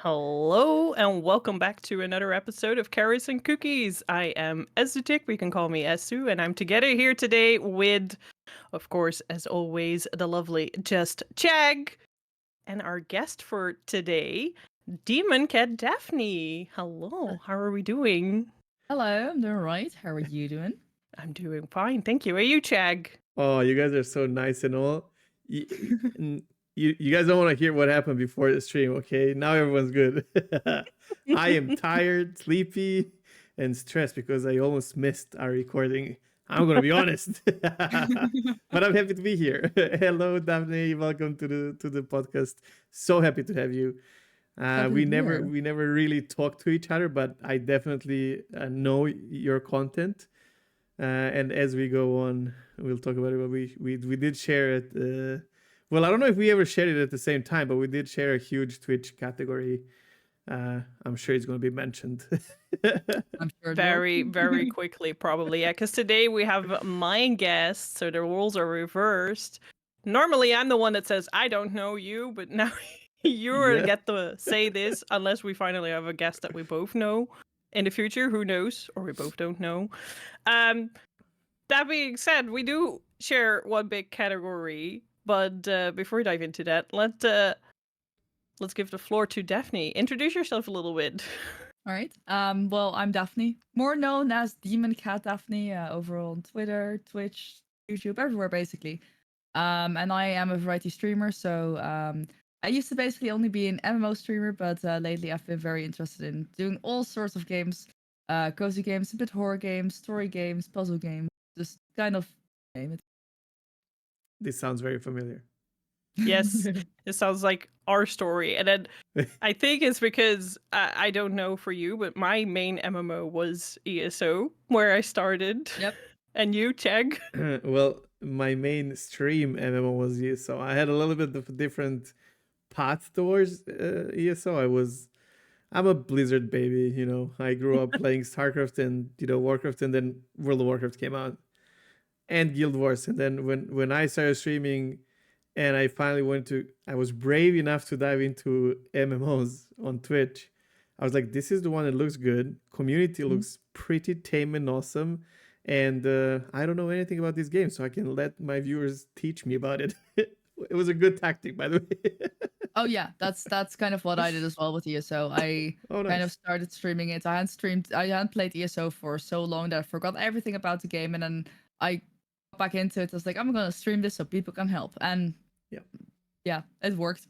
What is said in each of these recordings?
Hello and welcome back to another episode of Carrots and Cookies. I am Esutick, you can call me Esu, and I'm together here today with, of course, as always, the lovely Just Cheg, and our guest for today, Demon Cat Daphne. Hello, how are we doing? Hello, I'm doing right. How are you doing? I'm doing fine, thank you. Are you, Cheg? Oh, you guys are so nice and all. You guys don't want to hear what happened before the stream, okay? Now everyone's good. I am tired, sleepy, and stressed because I almost missed our recording. I'm gonna be honest, but I'm happy to be here. Hello, Daphne. Welcome to the podcast. So happy to have you. Happy We to be never here. we never really talked to each other, but I definitely know your content. And as we go on, we'll talk about it. But we did share it. Well, I don't know if we ever shared it at the same time, but we did share a huge Twitch category. I'm sure it's going to be mentioned. I'm sure it will. Very quickly, probably. Yeah, because today we have my guest, so the roles are reversed. Normally, I'm the one that says, I don't know you, but now you Yeah. get to say this unless we finally have a guest that we both know in the future. Who knows? Or we both don't know. Um, that being said, we do share one big category, but before we dive into that, let's give the floor to Daphne. Introduce yourself a little bit. All right. Well, I'm Daphne, more known as Demon Cat Daphne, over on Twitter, Twitch, YouTube, everywhere basically. And I am a variety streamer. So I used to basically only be an MMO streamer, but lately I've been very interested in doing all sorts of games, cozy games, a bit horror games, story games, puzzle games, just kind of name This sounds very familiar. Yes, it. it sounds like our story. And then I think it's because I don't know for you, but my main MMO was ESO, where I started. Yep. And you, Cheg? Well, my main stream MMO was ESO. I had a little bit of a different path towards ESO. I'm a Blizzard baby, you know. I grew up playing StarCraft and Warcraft, and then World of Warcraft came out, and Guild Wars. And then when I started streaming, and I was brave enough to dive into MMOs on Twitch. I was like, this is the one that looks good. Community looks pretty tame and awesome. And I don't know anything about this game, so I can let my viewers teach me about it. It was a good tactic, by the way. Oh yeah, that's kind of what I did as well with ESO. I Oh, kind of nice. started streaming it. I hadn't played ESO for so long that I forgot everything about the game, and then I got back into it. I was like, I'm gonna stream this so people can help, and Yeah. yeah, it worked.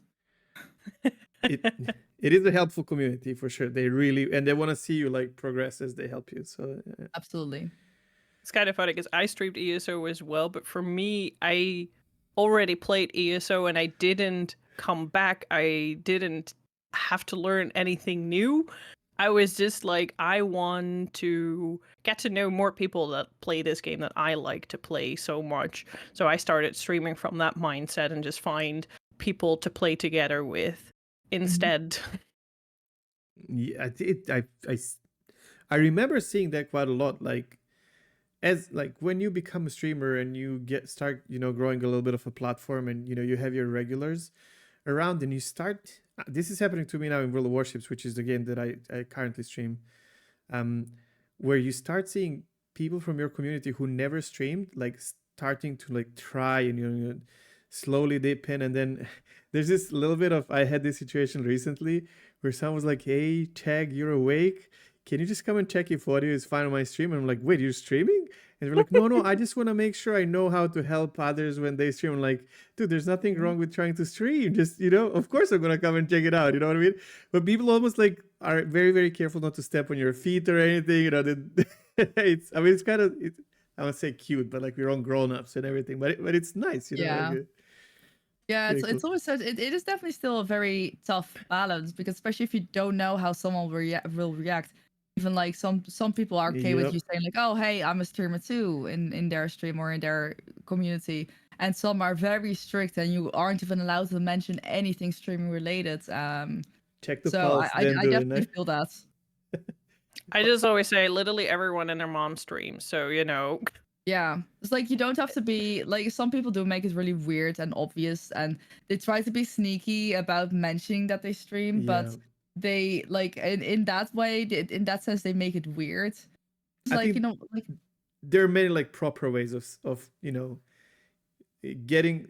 It it is a helpful community for sure. They want to see you like progress as they help you. So Absolutely. It's kind of funny because I streamed ESO as well, but for me, I already played ESO and I didn't come back. I didn't have to learn anything new. I was just like, I want to get to know more people that play this game that I like to play so much. So I started streaming from that mindset and just find people to play together with instead. yeah, I remember seeing that quite a lot. Like as like when you become a streamer and you start growing a little bit of a platform, and you have your regulars around, and you start. This is happening to me now in World of Warships, which is the game that I currently stream. Um, where you start seeing people from your community who never streamed, like starting to like try and slowly dip in, and then there's this little bit of I had this situation recently where someone was like, "Hey, Chag, you're awake? Can you just come and check if audio is fine on my stream?" And I'm like, "Wait, you're streaming?" And they're like, no, I just want to make sure I know how to help others when they stream. I'm like, dude, there's nothing wrong with trying to stream. Just, of course I'm going to come and check it out. You know what I mean? But people almost like are very, very careful not to step on your feet or anything. It's kind of, I would say cute, but like we're all grown-ups and everything. But it's nice, Yeah. Like, Yeah, very it's cool. always so it is definitely still a very tough balance, because especially if you don't know how someone will react. Even like some people are okay with Yep. you saying like, "Oh, hey, I'm a streamer too," in their stream or in their community, and some are very strict, and you aren't even allowed to mention anything streaming related. Check the So pulse, then I do it, definitely right? feel that. I just always say literally everyone and their mom streams, so Yeah, it's like you don't have to be like, some people do make it really weird and obvious, and they try to be sneaky about mentioning that they stream, but Yeah. they like in that way, in that sense, they make it weird. It's I like, think like there are many like proper ways of getting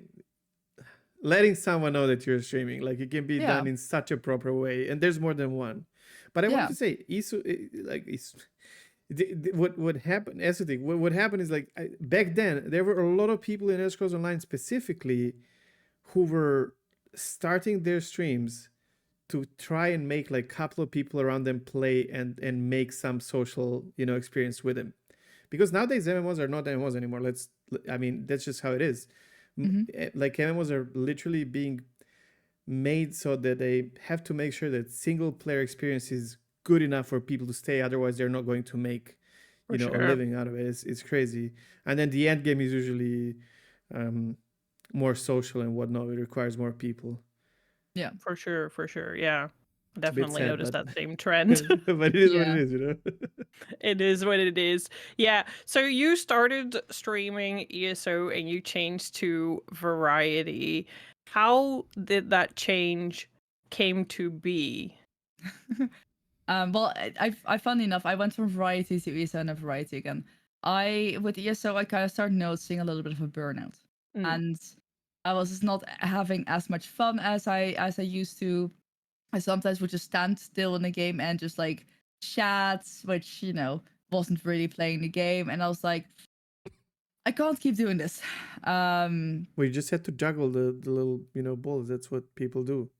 letting someone know that you're streaming. Like it can be yeah, done in such a proper way, and there's more than one. But I wanted yeah. to say, what happened? Esutick, what happened is like back then there were a lot of people in Elder Scrolls Online specifically who were starting their streams to try and make like a couple of people around them play and make some social experience with them, because nowadays MMOs are not MMOs anymore. I mean, that's just how it is. Like MMOs are literally being made so that they have to make sure that single player experience is good enough for people to stay, otherwise they're not going to make For a sure. living out of it. It's crazy. And then the end game is usually more social and whatnot. It requires more people. Yeah. For sure. Yeah. It's a bit Definitely sad, noticed but that same trend. but it is what Yeah. it is. It is what it is. Yeah. So you started streaming ESO and you changed to variety. How did that change came to be? Well, I funny enough, I went from variety to ESO and then variety again. With ESO, I kind of started noticing a little bit of a burnout, and I was just not having as much fun as I used to. I sometimes would just stand still in the game and just like chat, which wasn't really playing the game, and I was like, I can't keep doing this. Well, you just had to juggle the little balls. That's what people do.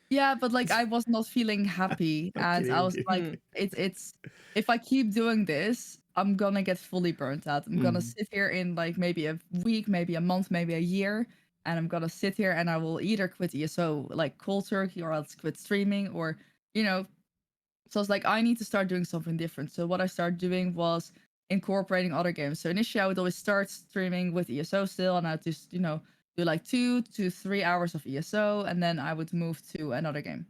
Yeah, but like I was not feeling happy, I'm and I kidding, was I'm like, it's if I keep doing this, I'm gonna get fully burnt out. I'm gonna sit here in like maybe a week, maybe a month, maybe a year, and I'm gonna sit here and I will either quit ESO like cold turkey, or else quit streaming, or you know. So I was like, I need to start doing something different. So what I started doing was incorporating other games. So initially, I would always start streaming with ESO still, and I'd just do like 2 to 3 hours of ESO, and then I would move to another game.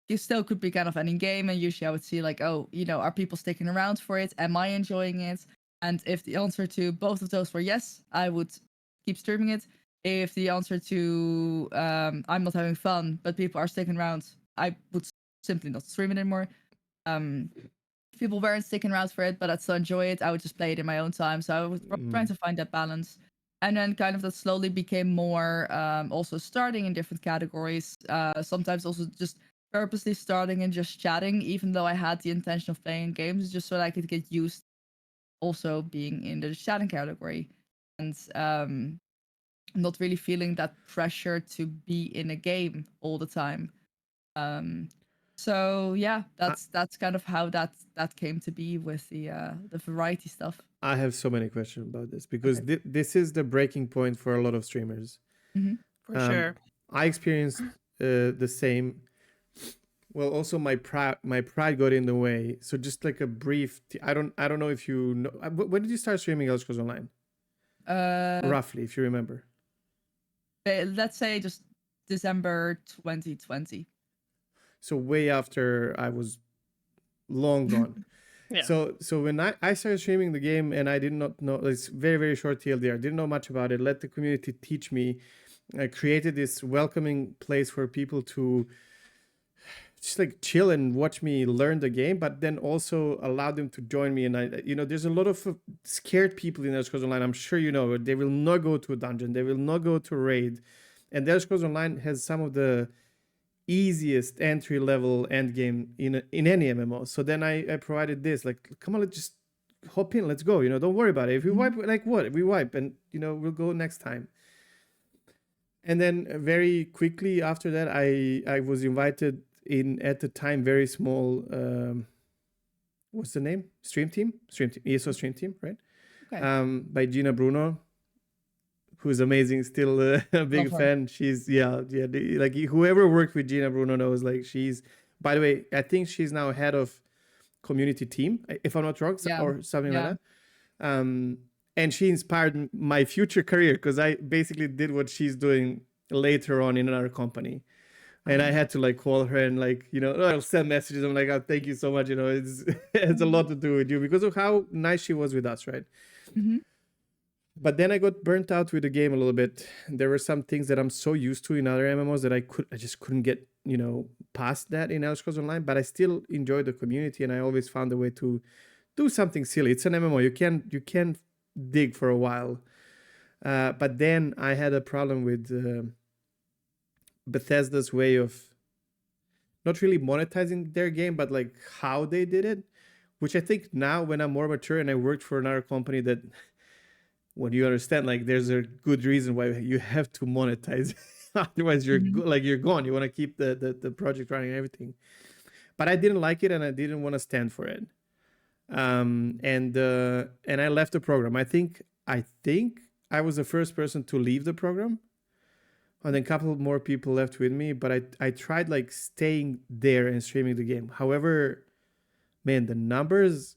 You still could be kind of any game, and usually I would see like, oh, are people sticking around for it? Am I enjoying it? And if the answer to both of those were yes, I would keep streaming it. If the answer to I'm not having fun, but people are sticking around, I would simply not stream it anymore. People weren't sticking around for it, but I'd still enjoy it. I would just play it in my own time. So I was trying to find that balance. And then kind of that slowly became more also starting in different categories. Sometimes also just purposely starting and just chatting, even though I had the intention of playing games, just so that I could get used also being in the chatting category. And not really feeling that pressure to be in a game all the time. So yeah, that's kind of how that came to be with the variety stuff. I have so many questions about this because this is the breaking point for a lot of streamers. For sure. I experienced the same. Well, also my pride got in the way. So just like a brief. I don't know if you know. When did you start streaming Elder Scrolls Online? Roughly, if you remember. Let's say just December 2020. So way after I was long gone. Yeah. So when I started streaming the game, and I did not know, it's very, very short TLDR, didn't know much about it, let the community teach me. I created this welcoming place for people to just like chill and watch me learn the game, but then also allow them to join me. And there's a lot of scared people in Elder Scrolls Online. I'm sure they will not go to a dungeon, they will not go to a raid. And Elder Scrolls Online has some of the easiest entry level end game in any MMO. So then I provided this, like, come on, let's just hop in, let's go. Don't worry about it. If we wipe, like what? If we wipe, and we'll go next time. And then very quickly after that, I was invited in, at the time, very small. What's the name? Stream team, ESO stream team, right? Okay. By Gina Bruno, who's amazing, still a big fan. She's like whoever worked with Gina Bruno knows, like, she's, by the way, I think she's now head of community team, if I'm not wrong, or something like that. And she inspired my future career, because I basically did what she's doing later on in another company. And I had to like call her and like, I'll send messages. I'm like, oh, thank you so much. It's a lot to do with you because of how nice she was with us, right? But then I got burnt out with the game a little bit. There were some things that I'm so used to in other MMOs that I just couldn't get past that in Elder Scrolls Online, but I still enjoy the community, and I always found a way to do something silly. It's an MMO. You can dig for a while, but then I had a problem with Bethesda's way of not really monetizing their game, but like how they did it, which I think now when I'm more mature and I worked for another company that when you understand, like there's a good reason why you have to monetize. Otherwise you're you're gone. You want to keep the project running and everything. But I didn't like it and I didn't want to stand for it. And I left the program. I think I was the first person to leave the program. And then a couple more people left with me, but I tried like staying there and streaming the game. However, man, the numbers,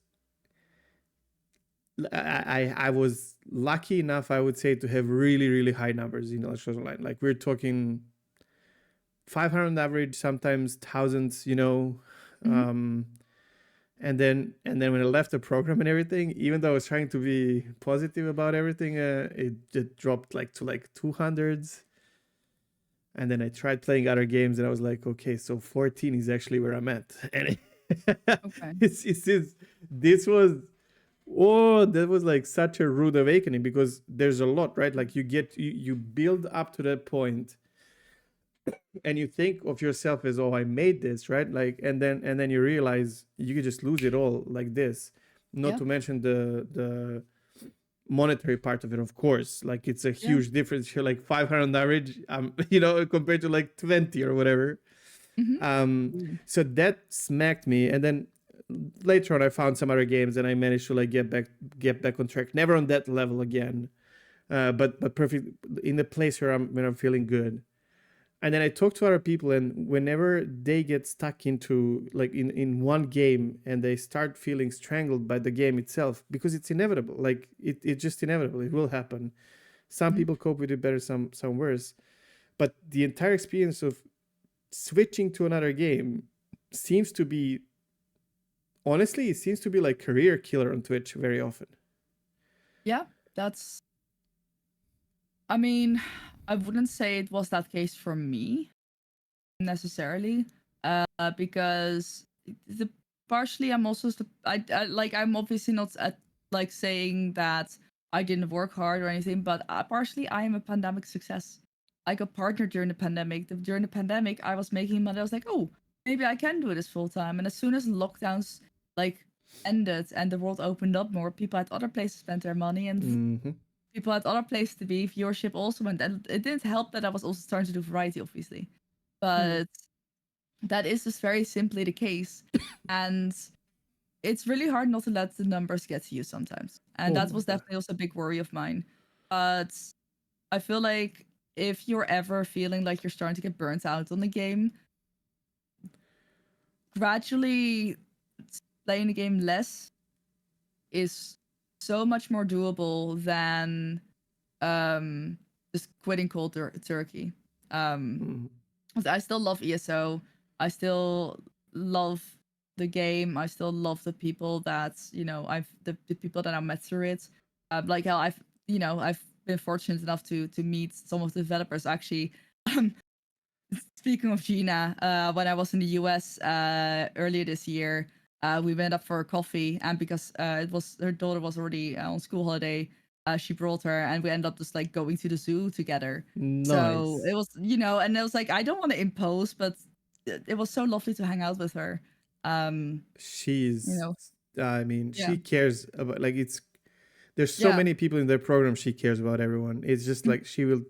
I was lucky enough, I would say, to have really, really high numbers in Elder Scrolls Online. Like we're talking 500 average, sometimes thousands, and then when I left the program and everything, even though I was trying to be positive about everything, it dropped like to like 200s. And then I tried playing other games and I was like, okay, so 14 is actually where I'm at. And Okay. this was, that was like such a rude awakening, because there's a lot, right? Like you build up to that point and you think of yourself as, oh, I made this, right? Like, and then you realize you could just lose it all like this. Not to mention the monetary part of it, of course. Like it's a huge difference here, like 500 average, compared to like 20 or whatever. So that smacked me. And then later on I found some other games and I managed to like get back on track. Never on that level again, but perfect in the place where I'm feeling good. And then I talk to other people, and whenever they get stuck into like in one game and they start feeling strangled by the game itself, because it's inevitable, like it's just inevitable, it will happen. Some people cope with it better, some worse. But the entire experience of switching to another game seems to be, honestly, it seems to be like career killer on Twitch very often. Yeah, I mean, I wouldn't say it was that case for me necessarily, because partially I'm also I'm obviously not at like saying that I didn't work hard or anything, but partially I am a pandemic success. I got partnered during the pandemic. During the pandemic, I was making money. I was like, oh, maybe I can do this full time. And as soon as lockdowns like ended and the world opened up more, people had other places to spend their money, and people had other places to be. Viewership also went, and it didn't help that I was also starting to do variety, obviously. But that is just very simply the case. And it's really hard not to let the numbers get to you sometimes. And that was definitely also a big worry of mine. But I feel like if you're ever feeling like you're starting to get burnt out on the game, gradually playing the game less is so much more doable than just quitting cold turkey. I still love ESO. I still love the game. I still love the people that the people that I met through it. Like how I've been fortunate enough to meet some of the developers. Actually, speaking of Gina, when I was in the US earlier this year, we went up for a coffee, and because her daughter was already on school holiday, she brought her, and we ended up just like going to the zoo together. Nice. So it was, and it was like, I don't want to impose, but it was so lovely to hang out with her. She's, I mean, Yeah. she cares about, like, there's so many people in their program. She cares about everyone. It's just like she will.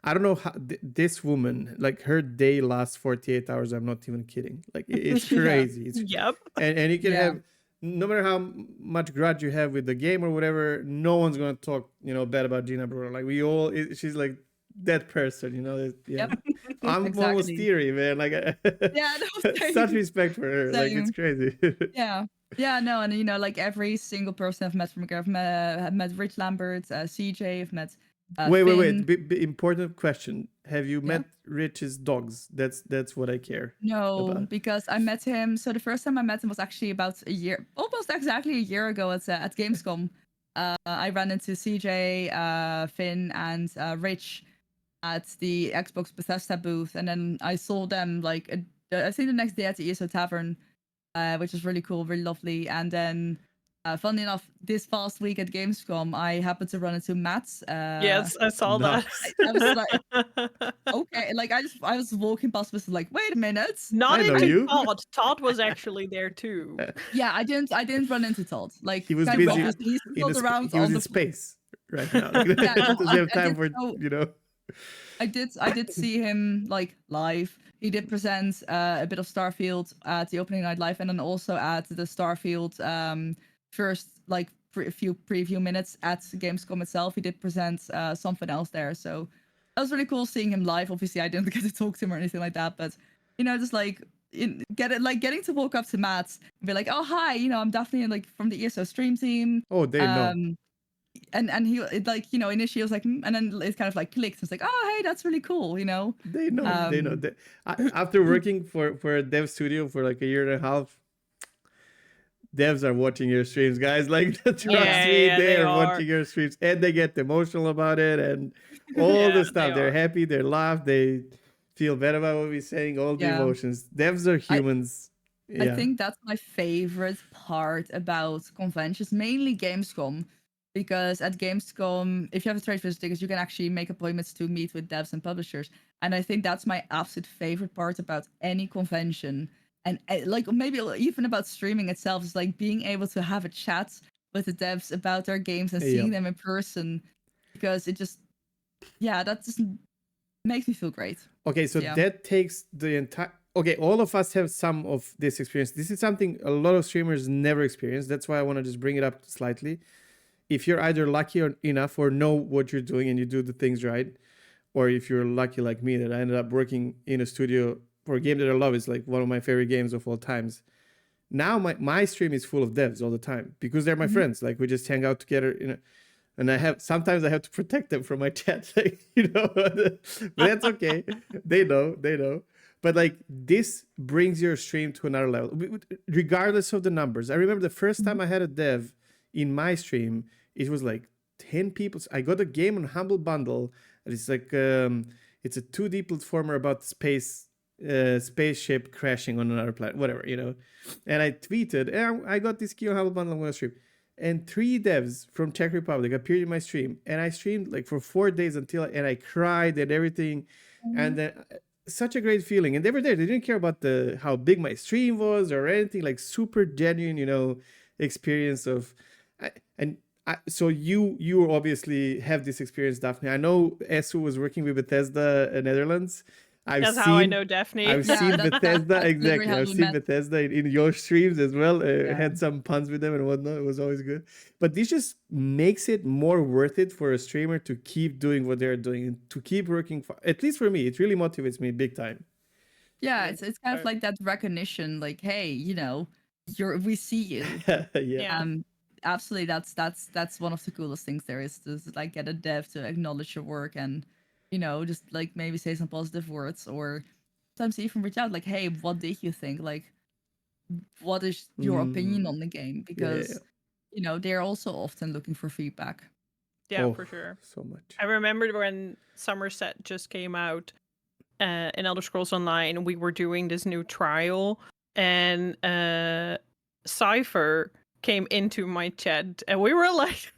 I don't know how this woman, like her day lasts 48 hours. I'm not even kidding. Like it's crazy. Yep. And you can have, no matter how much grudge you have with the game or whatever, no one's gonna talk, bad about Gina Brewer. Like she's like that person, Yep. I'm Exactly. almost teary, man. Like such respect for her. Like it's crazy. Yeah, no, and like every single person I've met from I've met Rich Lambert, CJ, I've met wait, Finn. important question. Have you met Rich's dogs? That's what I care about. Because I met him. So the first time I met him was actually about almost exactly a year ago at Gamescom. I ran into CJ, Finn, and Rich at the Xbox Bethesda booth, and then I saw them like I think the next day at the ESO Tavern, which was really cool, really lovely. And then, funnily enough, this past week at Gamescom, I happened to run into Matt. Yes, I saw Nice. I was like, that. okay, like I was walking past, was like, wait a minute. Not I know into you. Todd. Todd was actually there too. Yeah, I didn't run into Todd. Like He was kind of busy obviously he's in still around he was on in the space right now. Like, Yeah, no, doesn't have time for so I did see him like live. He did present a bit of Starfield at the opening night live, and then also at the Starfield first like few preview minutes at Gamescom itself. He did present something else there, so that was really cool seeing him live. Obviously, I didn't get to talk to him or anything like that, but just like getting to walk up to Matt and be like, oh hi, I'm definitely like from the ESO stream team. Oh, they know. And he like initially was like and then it kind of like clicked. It's like, oh hey, that's really cool. They know. They know. After working for a dev studio for like a year and a half, devs are watching your streams, guys. Like, trust me, Yeah, they they are are. watching your streams, and they get emotional about it, and all Yeah, the stuff. they They're are. happy, they laugh, they feel bad about what we're saying. All the Yeah. emotions. Devs are humans. I Yeah. think that's my favorite part about conventions, mainly Gamescom, because at Gamescom, if you have a trade visit tickets, you can actually make appointments to meet with devs and publishers. And I think that's my absolute favorite part about any convention. And like maybe even about streaming itself is like being able to have a chat with the devs about their games and seeing Yeah. them in person, because it just, that just makes me feel great. Okay, so Yeah. that takes the entire. Okay, all of us have some of this experience. This is something a lot of streamers never experience. That's why I want to just bring it up slightly. If you're either lucky enough or know what you're doing and you do the things right, or if you're lucky like me that I ended up working in a studio for a game that I love, is like one of my favorite games of all times. Now my stream is full of devs all the time because they're my friends. Like, we just hang out together, and sometimes I have to protect them from my chat, but that's okay. They know. But like, this brings your stream to another level, regardless of the numbers. I remember the first time I had a dev in my stream, it was like 10 people. I got a game on Humble Bundle. And it's like it's a 2D platformer about spaceship crashing on another planet, whatever, And I tweeted, I got this key on Humble Bundle, I'm gonna stream. And 3 devs from Czech Republic appeared in my stream, and I streamed like for 4 days and I cried and everything. And then such a great feeling. And they were there. They didn't care about how big my stream was or anything. Like, super genuine, experience of. So you obviously have this experience, Daphne. I know Esu was working with Bethesda Netherlands. That's how I know Daphne. I've Yeah, seen that's Bethesda, literally exactly. how I've we seen met. Bethesda in your streams as well. Yeah. Had some puns with them and whatnot. It was always good. But this just makes it more worth it for a streamer to keep doing what they're doing and to keep working. At least for me, it really motivates me big time. Yeah, it's kind of like that recognition, like, hey, we see you. Yeah. Absolutely, that's one of the coolest things there is to like get a dev to acknowledge your work and just like maybe say some positive words, or sometimes even reach out like, hey, what did you think? Like, what is your opinion on the game? Because they're also often looking for feedback. Yeah, for sure. So much. I remember when Somerset just came out in Elder Scrolls Online, we were doing this new trial, and Cypher came into my chat, and we were like,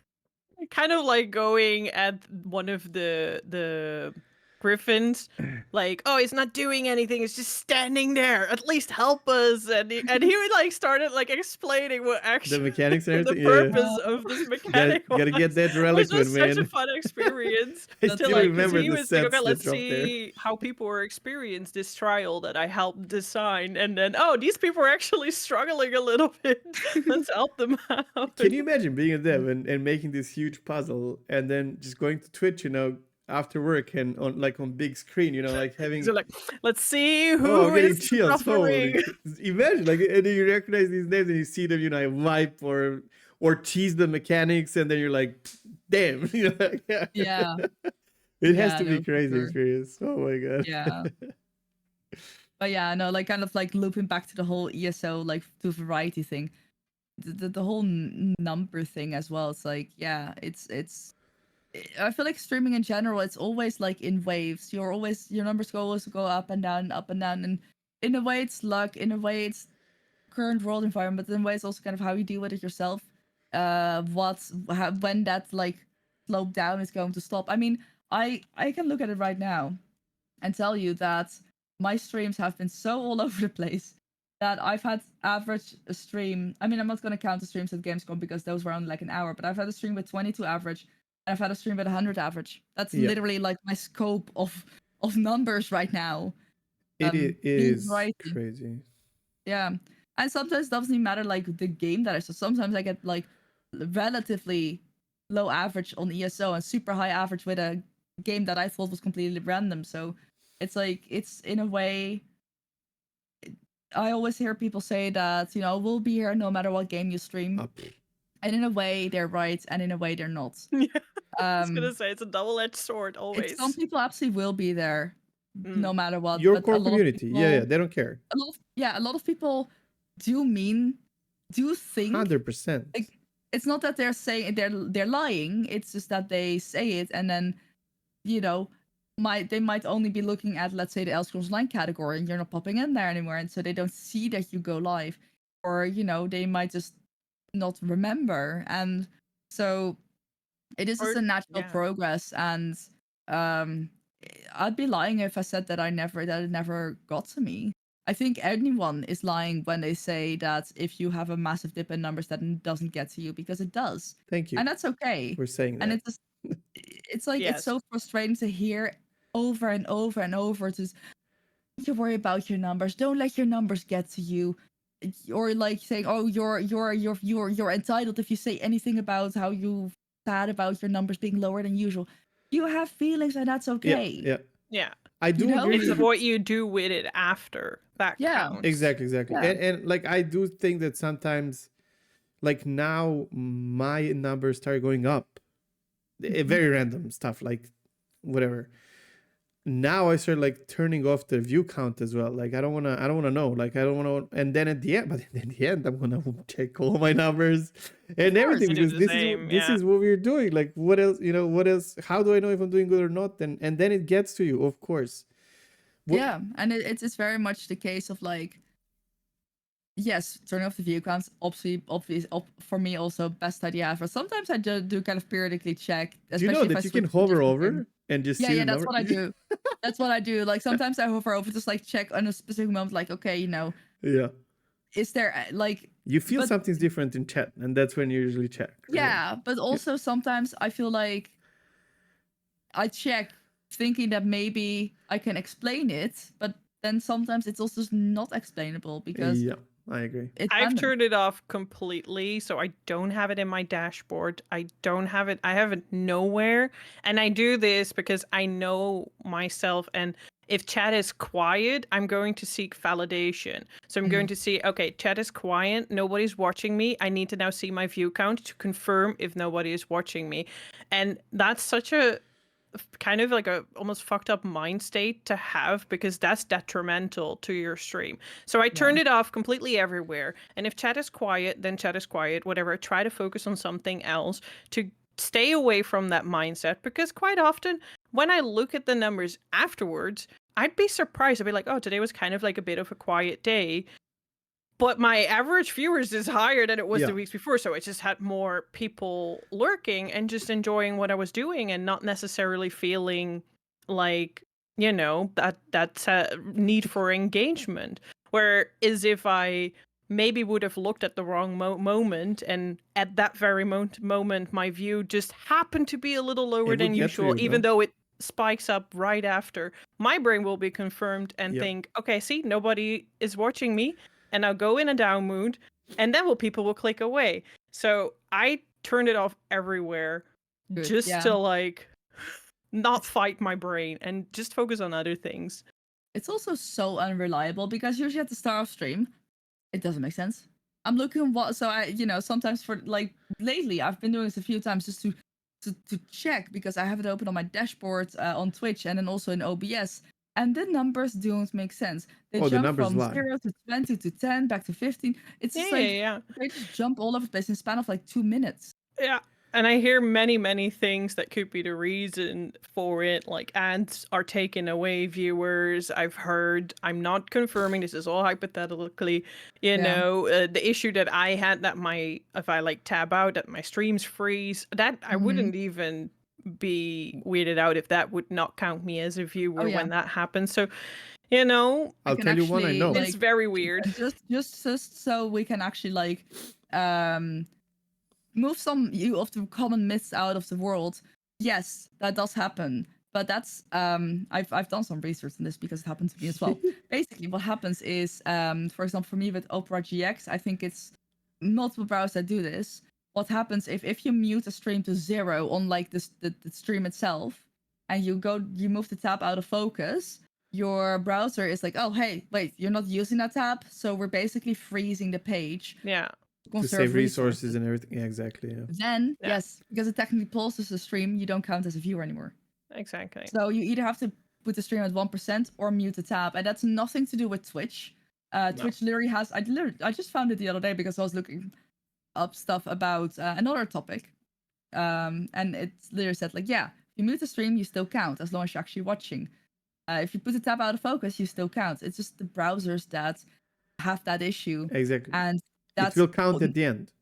kind of like going at one of the griffins, like, oh, it's not doing anything, it's just standing there, at least help us. And he would like started like explaining what actually The mechanics and the everything. purpose of this mechanic Gotta get that was. relic, Which was man. such a fun experience. I To still like, remember he the was like, okay, sets that let's dropped there. see how people were experience this trial that I helped design, and then these people are actually struggling a little bit. Let's help them out. Can you imagine being a dev and making this huge puzzle and then just going to Twitch, after work and on big screen, like having. So like, let's see who getting is chills. suffering. Imagine, like, and then you recognize these names and you see them, wipe or tease the mechanics, and then you're like, damn, Yeah. It has to no, be for crazy sure. experience. Oh my god. Yeah. But yeah, no, like kind of like looping back to the whole ESO like to variety thing, the whole number thing as well. It's like, yeah, it's I feel like streaming in general, it's always like in waves. Your numbers always go up and down, and in a way it's luck. In a way it's current world environment. But in a way it's also kind of how you deal with it yourself. When that like slope down is going to stop. I mean, I can look at it right now and tell you that my streams have been so all over the place that I've had average a stream. I mean, I'm not going to count the streams at Gamescom because those were only like an hour, but I've had a stream with 22 average and I've had a stream with 100 average. That's literally like my scope of numbers right now. It is crazy. Yeah. And sometimes it doesn't even matter like the game that I saw. Sometimes I get like relatively low average on ESO and super high average with a game that I thought was completely random. So it's like, it's in a way, I always hear people say that, we'll be here no matter what game you stream. And in a way they're right, and in a way they're not. Yeah, I was gonna say it's a double-edged sword always. Some people absolutely will be there no matter what. Your but core a lot community, of people, they don't care. A lot of people do think 100%. like, it's not that they're saying they're lying. It's just that they say it, and then they might only be looking at, let's say, the Elder Scrolls Online category, and you're not popping in there anymore, and so they don't see that you go live, or they might just not remember, and so it is just a natural progress. And I'd be lying if I said that it never got to me. I think anyone is lying when they say that if you have a massive dip in numbers that it doesn't get to you, because it does. Thank you. And that's okay. We're saying that. And it's like, it's so frustrating to hear over and over and over. Just, don't worry about your numbers. Don't let your numbers get to you. Or like saying, oh, you're entitled if you say anything about how you sad about your numbers being lower than usual. You have feelings, and that's okay. Yeah. I do agree. It's what you do with it after that counts. Exactly. Yeah. And like, I do think that sometimes, like, now my numbers start going up. Very random stuff, like whatever. Now I start like turning off the view count as well. Like, I don't wanna know. Like, I don't wanna. And then at the end, I'm gonna check all my numbers and everything, because this is what we're doing. Like, what else? What else? How do I know if I'm doing good or not? And then it gets to you, of course. And it's very much the case of like, yes, turning off the view counts, obviously, for me also best idea ever. Sometimes I do kind of periodically check. Do you know that you can hover over and just see the that's what I do. That's what I do. Like, sometimes I hover over, just like check on a specific moment, like, okay, is there like, you feel something's different in chat, and that's when you usually check. Right? Yeah, but also sometimes I feel like I check thinking that maybe I can explain it, but then sometimes it's also not explainable because I agree. I've turned it off completely, so I don't have it in my dashboard. I have it nowhere. And I do this because I know myself, and if chat is quiet, I'm going to seek validation. So I'm going to see, okay, chat is quiet, nobody's watching me. I need to now see my view count to confirm if nobody is watching me. And that's such a kind of like a almost fucked up mind state to have, because that's detrimental to your stream. So I turned it off completely everywhere. And if chat is quiet, then chat is quiet, whatever. Try to focus on something else to stay away from that mindset, because quite often when I look at the numbers afterwards, I'd be surprised. I'd be like, oh, today was kind of like a bit of a quiet day, but my average viewers is higher than it was the weeks before. So I just had more people lurking and just enjoying what I was doing, and not necessarily feeling like, that's a need for engagement. Whereas if I maybe would have looked at the wrong moment, and at that very moment my view just happened to be a little lower than usual, even though it spikes up right after, my brain will be confirmed and think, okay, see, nobody is watching me. And I'll go in a down mood, and then people will click away. So I turned it off everywhere. Good, just to like not fight my brain and just focus on other things. It's also so unreliable, because usually at the start of stream, it doesn't make sense. I'm looking so I, sometimes for like lately, I've been doing this a few times just to check, because I have it open on my dashboard on Twitch and then also in OBS. And the numbers don't make sense. They jump from 0 to 20 to 10, back to 15. It's just they just jump all over the place in a span of like 2 minutes. Yeah. And I hear many things that could be the reason for it. Like ads are taking away viewers. I've heard, I'm not confirming, this is all hypothetically, the issue that I had that if I like tab out, that my streams freeze, that I wouldn't even be weirded out if that would not count me as a viewer when that happens. So, I'll tell you one I know. It's very weird. Just so we can actually like move some of the common myths out of the world. Yes, that does happen. But that's I've done some research on this because it happened to me as well. Basically, what happens is, for example, for me with Opera GX, I think it's multiple browsers that do this. What happens if you mute a stream to 0 on like the stream itself, and you move the tab out of focus, your browser is like, oh hey, wait, you're not using that tab, so we're basically freezing the page. Yeah. To save resources and everything. Yeah, exactly. Yeah. Then yes, because it technically pauses the stream, you don't count as a viewer anymore. Exactly. So you either have to put the stream at 1% or mute the tab, and that's nothing to do with Twitch. Twitch literally has. I just found it the other day because I was looking up stuff about another topic, and it literally said like, yeah, if you mute the stream, you still count as long as you're actually watching. If you put the tab out of focus, you still count. It's just the browsers that have that issue. Exactly. And that it will count at the end.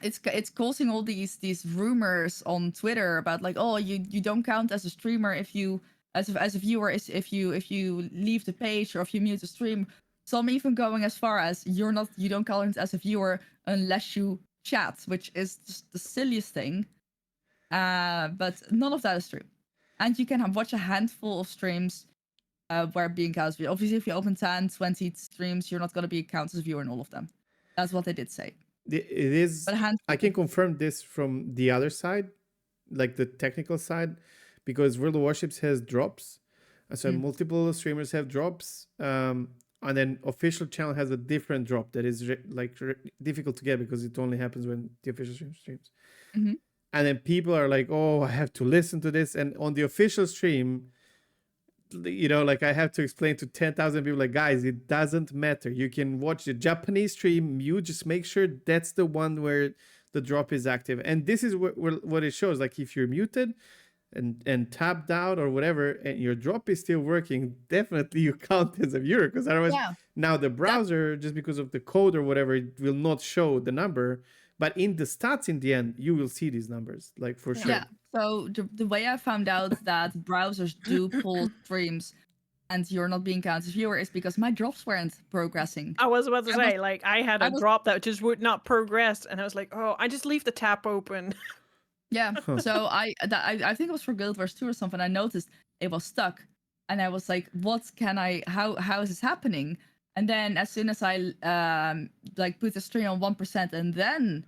It's causing all these rumors on Twitter about like, oh, you don't count as a streamer if you as a viewer if you leave the page or if you mute the stream. Some even going as far as you don't count as a viewer unless you chat, which is just the silliest thing. But none of that is true. And you can watch a handful of streams where being counted. Obviously, if you open 10, 20 streams, you're not going to be counted as a viewer in all of them. That's what they did say. It is. I can confirm this from the other side, like the technical side, because World of Warships has drops. So multiple streamers have drops. And then official channel has a different drop that is difficult to get because it only happens when the official streams. Mm-hmm. And then people are like, oh, I have to listen to this. And on the official stream, like I have to explain to 10,000 people, like, guys, it doesn't matter. You can watch the Japanese stream. You just make sure that's the one where the drop is active. And this is what it shows. Like if you're muted and tapped out or whatever, and your drop is still working, definitely you count as a viewer. Because otherwise, now the browser, just because of the code or whatever, it will not show the number. But in the stats, in the end, you will see these numbers, like for sure. Yeah. So the way I found out that browsers do pull streams and you're not being counted as viewer is because my drops weren't progressing. I was about to say, I had a drop that just would not progress, and I was like, oh, I just leave the tab open. Yeah. So I think it was for Guild Wars 2 or something. I noticed it was stuck, and I was like, how is this happening? And then as soon as I put the stream on 1% and then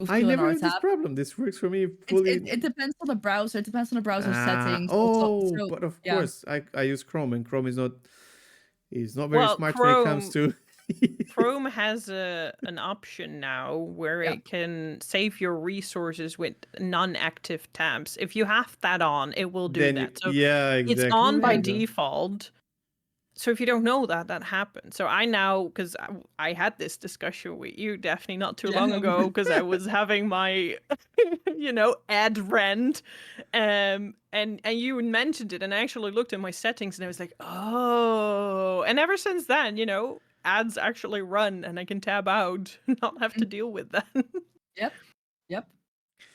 I never had this problem. This works for me fully. It depends on the browser. It depends on the browser settings. But of course, I use Chrome, and Chrome is not very smart when it comes to. Chrome has an option now where it can save your resources with non-active tabs. If you have that on, it will do that. So exactly. It's on by default. So if you don't know that happens. So I now, because I had this discussion with you, Daphne, not too long ago, because I was having my, ad rent, and you mentioned it, and I actually looked at my settings, and I was like, oh, and ever since then, ads actually run, and I can tab out, not have to deal with that. Yep.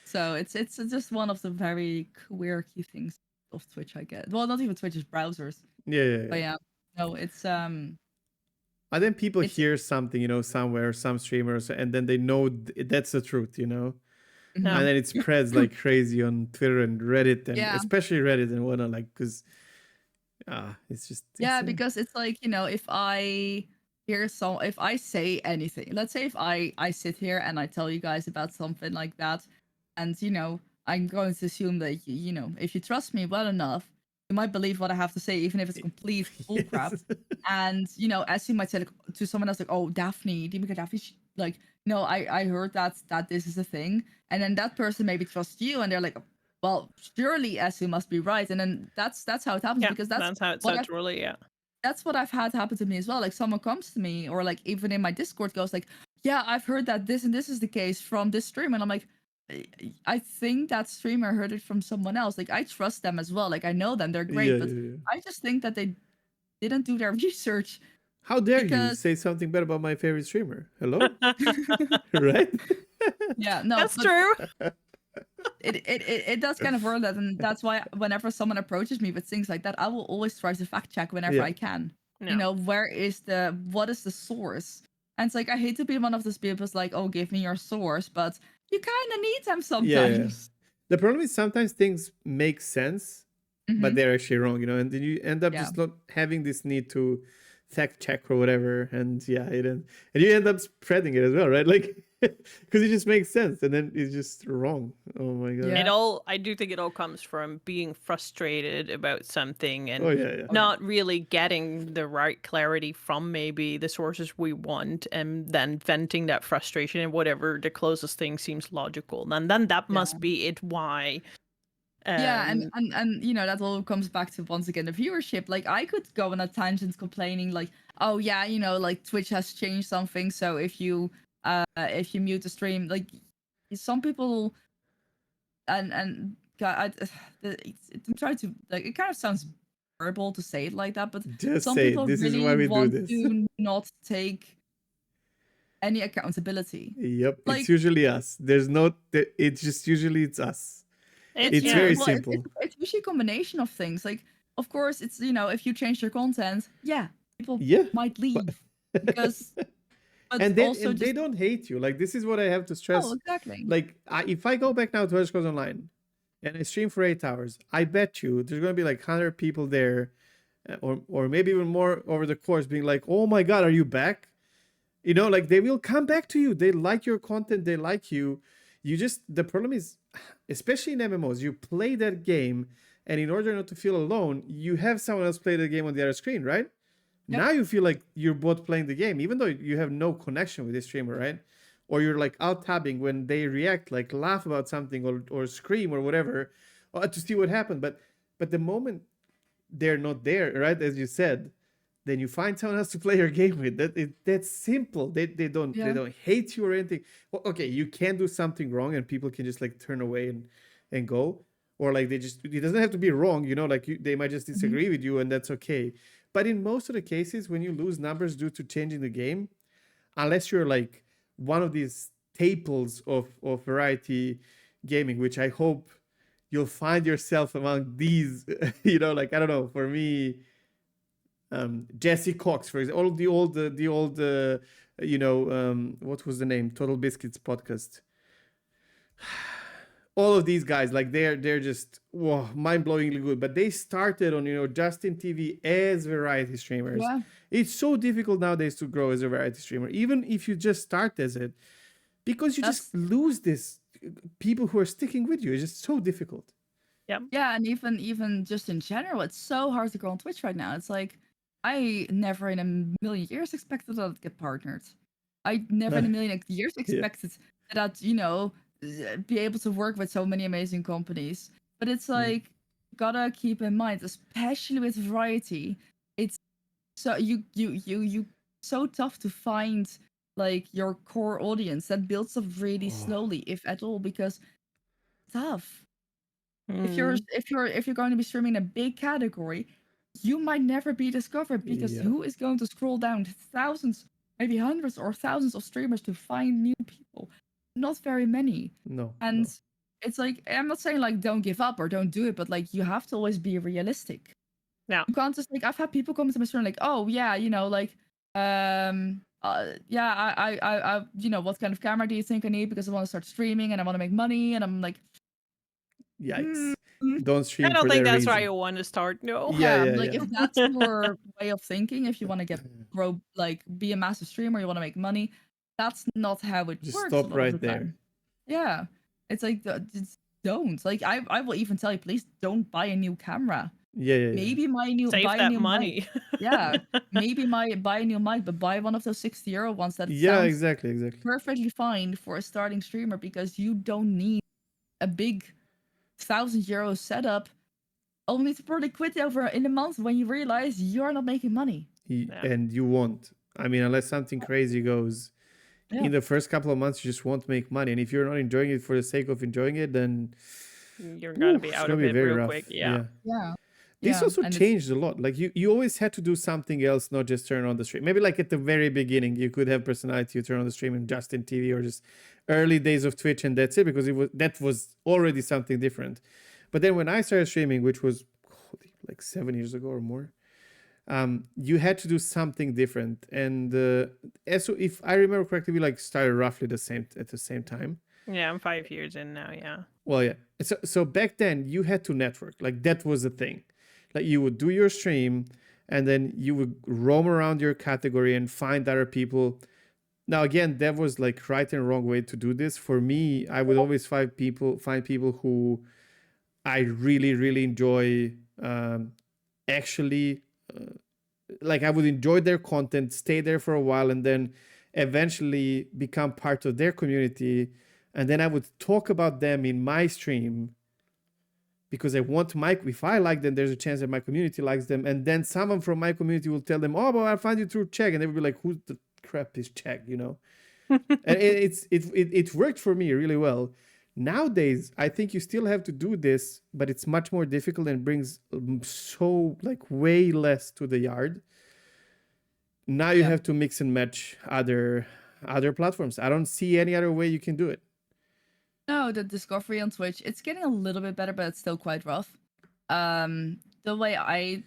So it's just one of the very quirky things of Twitch, I guess. Well, not even Twitch, it's browsers. Yeah. But yeah. No, it's And then people hear something, somewhere, some streamers, and then they know that's the truth, Mm-hmm. And then it spreads like crazy on Twitter and Reddit, and especially Reddit and whatnot, like because it's just because it's like if I say anything, let's say if I sit here and I tell you guys about something like that, and I'm going to assume that if you trust me well enough, you might believe what I have to say, even if it's complete bullcrap. And as you might say to someone else, like, "Oh, Daphne, Demon Cat Daphne, I heard that this is a thing," and then that person maybe trusts you, and they're like, "Well, surely Esu must be right," and then that's how it happens because that's how it's really That's what I've had happen to me as well. Like someone comes to me, or like even in my Discord goes like, "Yeah, I've heard that this and this is the case from this stream," and I'm like, I think that streamer heard it from someone else. Like, I trust them as well. Like, I know them, they're great, Yeah, but yeah, yeah. I just think that they didn't do their research How dare you because say something bad about my favorite streamer? Hello? Right? yeah, no, That's but true. it does kind of work that, and that's why whenever someone approaches me with things like that, I will always try to fact check whenever Yeah. I can. Yeah. You know, what is the source? And it's like, I hate to be one of those people who's like, oh, give me your source, but you kind of need them Yeah, yeah. sometimes. The problem is sometimes things make sense, but Mhm. they're actually wrong, and then you end up Yeah. just not having this need to fact check or whatever, and and you end up spreading it as well, right? Like, because it just makes sense, and then it's just wrong. Oh my god. Yeah. I do think it all comes from being frustrated about something and Oh yeah, yeah. not really getting the right clarity from maybe the sources we want, and then venting that frustration in whatever the closest thing seems logical. And then that must be it why. Yeah, and you know, that all comes back to, once again, the viewership. Like, I could go on a tangent complaining like, oh yeah, you know, like Twitch has changed something, so if you mute the stream, like, some people, and God, I'm trying to, like, it kind of sounds horrible to say it like that, but Just some say it. people This is really why we do want this. to not take any accountability. Yep, Like, it's usually us. There's no. It's just usually it's us. It's very well, simple. it's usually a combination of things. Like, of course, it's, you know, if you change your content, yeah, people Yeah. might leave because, but And they also and they just, don't hate you. Like, this is what I have to oh, stress. exactly. Like, if I go back now to Elder Scrolls Online and I stream for 8 hours, I bet you there's gonna be like 100 people there, or maybe even more over the course, being like, "Oh my god, are you back?" You know, like, they will come back to you. They like your content. They like you. You just, the problem is, especially in MMOs, you play that game, and in order not to feel alone, you have someone else play the game on the other screen, right? Yep. Now you feel like you're both playing the game, even though you have no connection with the streamer, right? Or you're like out tabbing when they react, like laugh about something, or scream or whatever, to see what happened. But the moment they're not there, right, as you said, then you find someone else to play your game with. That's simple. They don't hate you or anything. Well, okay, you can do something wrong and people can just like turn away and go, or like it doesn't have to be wrong, like they might just disagree with you, and that's okay. But in most of the cases, when you lose numbers due to changing the game, unless you're like one of these staples of variety gaming, which I hope you'll find yourself among these, like, I don't know, for me, Jesse Cox, for example, the old what was the name? Total Biscuits podcast. All of these guys, like, they're just, whoa, mind-blowingly good. But they started on, Justin TV as variety streamers. Yeah. It's so difficult nowadays to grow as a variety streamer, even if you just start as it, because you just lose this people who are sticking with you. It's just so difficult. Yeah, and even just in general, it's so hard to grow on Twitch right now. It's like, I never in a million years expected that I'd get partnered. I never in a million years expected that I'd, be able to work with so many amazing companies. But it's like, gotta keep in mind, especially with variety, it's so you so tough to find like your core audience that builds up really slowly, if at all, because it's tough. If you're going to be streaming a big category, you might never be discovered, because who is going to scroll down thousands, maybe hundreds or thousands of streamers to find new people? Not very many. No. And it's like, I'm not saying like don't give up or don't do it, but like, you have to always be realistic. Yeah. You can't just, like, I've had people come to my stream like, oh yeah, like, yeah, I what kind of camera do you think I need, because I want to start streaming and I want to make money, and I'm like, yikes. Don't stream. I don't for think that that's reason. why you want to start. No. Yeah. Like, if that's your way of thinking, if you want to grow, like, be a massive streamer, you want to make money, that's not how it Just works. stop a lot right of the there. time. Yeah, it's like, just don't. Like, I will even tell you, please don't buy a new camera. Yeah. Maybe buy a new money. mic. Yeah, maybe buy a new mic, but buy one of those 60 € ones that Yeah, sounds exactly. perfectly fine for a starting streamer, because you don't need a big 1,000 € setup only to probably quit over in a month when you realize you're not making money. And you won't. I mean, unless something crazy goes, Yeah. in the first couple of months, you just won't make money. And if you're not enjoying it for the sake of enjoying it, then You're gonna be it's out gonna of be it very real rough. quick. Yeah. Yeah. This Yeah. also And it's changed a lot. Like you always had to do something else, not just turn on the stream. Maybe like at the very beginning, you could have personality, you turn on the stream and just in TV, or just early days of Twitch, and that's it, because that was already something different. But then when I started streaming, which was like 7 years ago or more, you had to do something different. And so if I remember correctly, we like started roughly at the same time. Yeah, I'm 5 years in now. Yeah. Well, yeah. So back then you had to network. Like that was the thing. Like you would do your stream, and then you would roam around your category and find other people. Now again, that was like right and wrong way to do this. For me, I would always find people who I really really enjoy. Actually, like I would enjoy their content, stay there for a while, and then eventually become part of their community. And then I would talk about them in my stream, because I want if I like them, there's a chance that my community likes them. And then someone from my community will tell them, oh, but I found you through Cheg. And they will be like, who the crap is Cheg, And it worked for me really well. Nowadays, I think you still have to do this, but it's much more difficult and brings so like way less to the yard. Now you have to mix and match other platforms. I don't see any other way you can do it. No, the discovery on Twitch, it's getting a little bit better, but it's still quite rough. The way I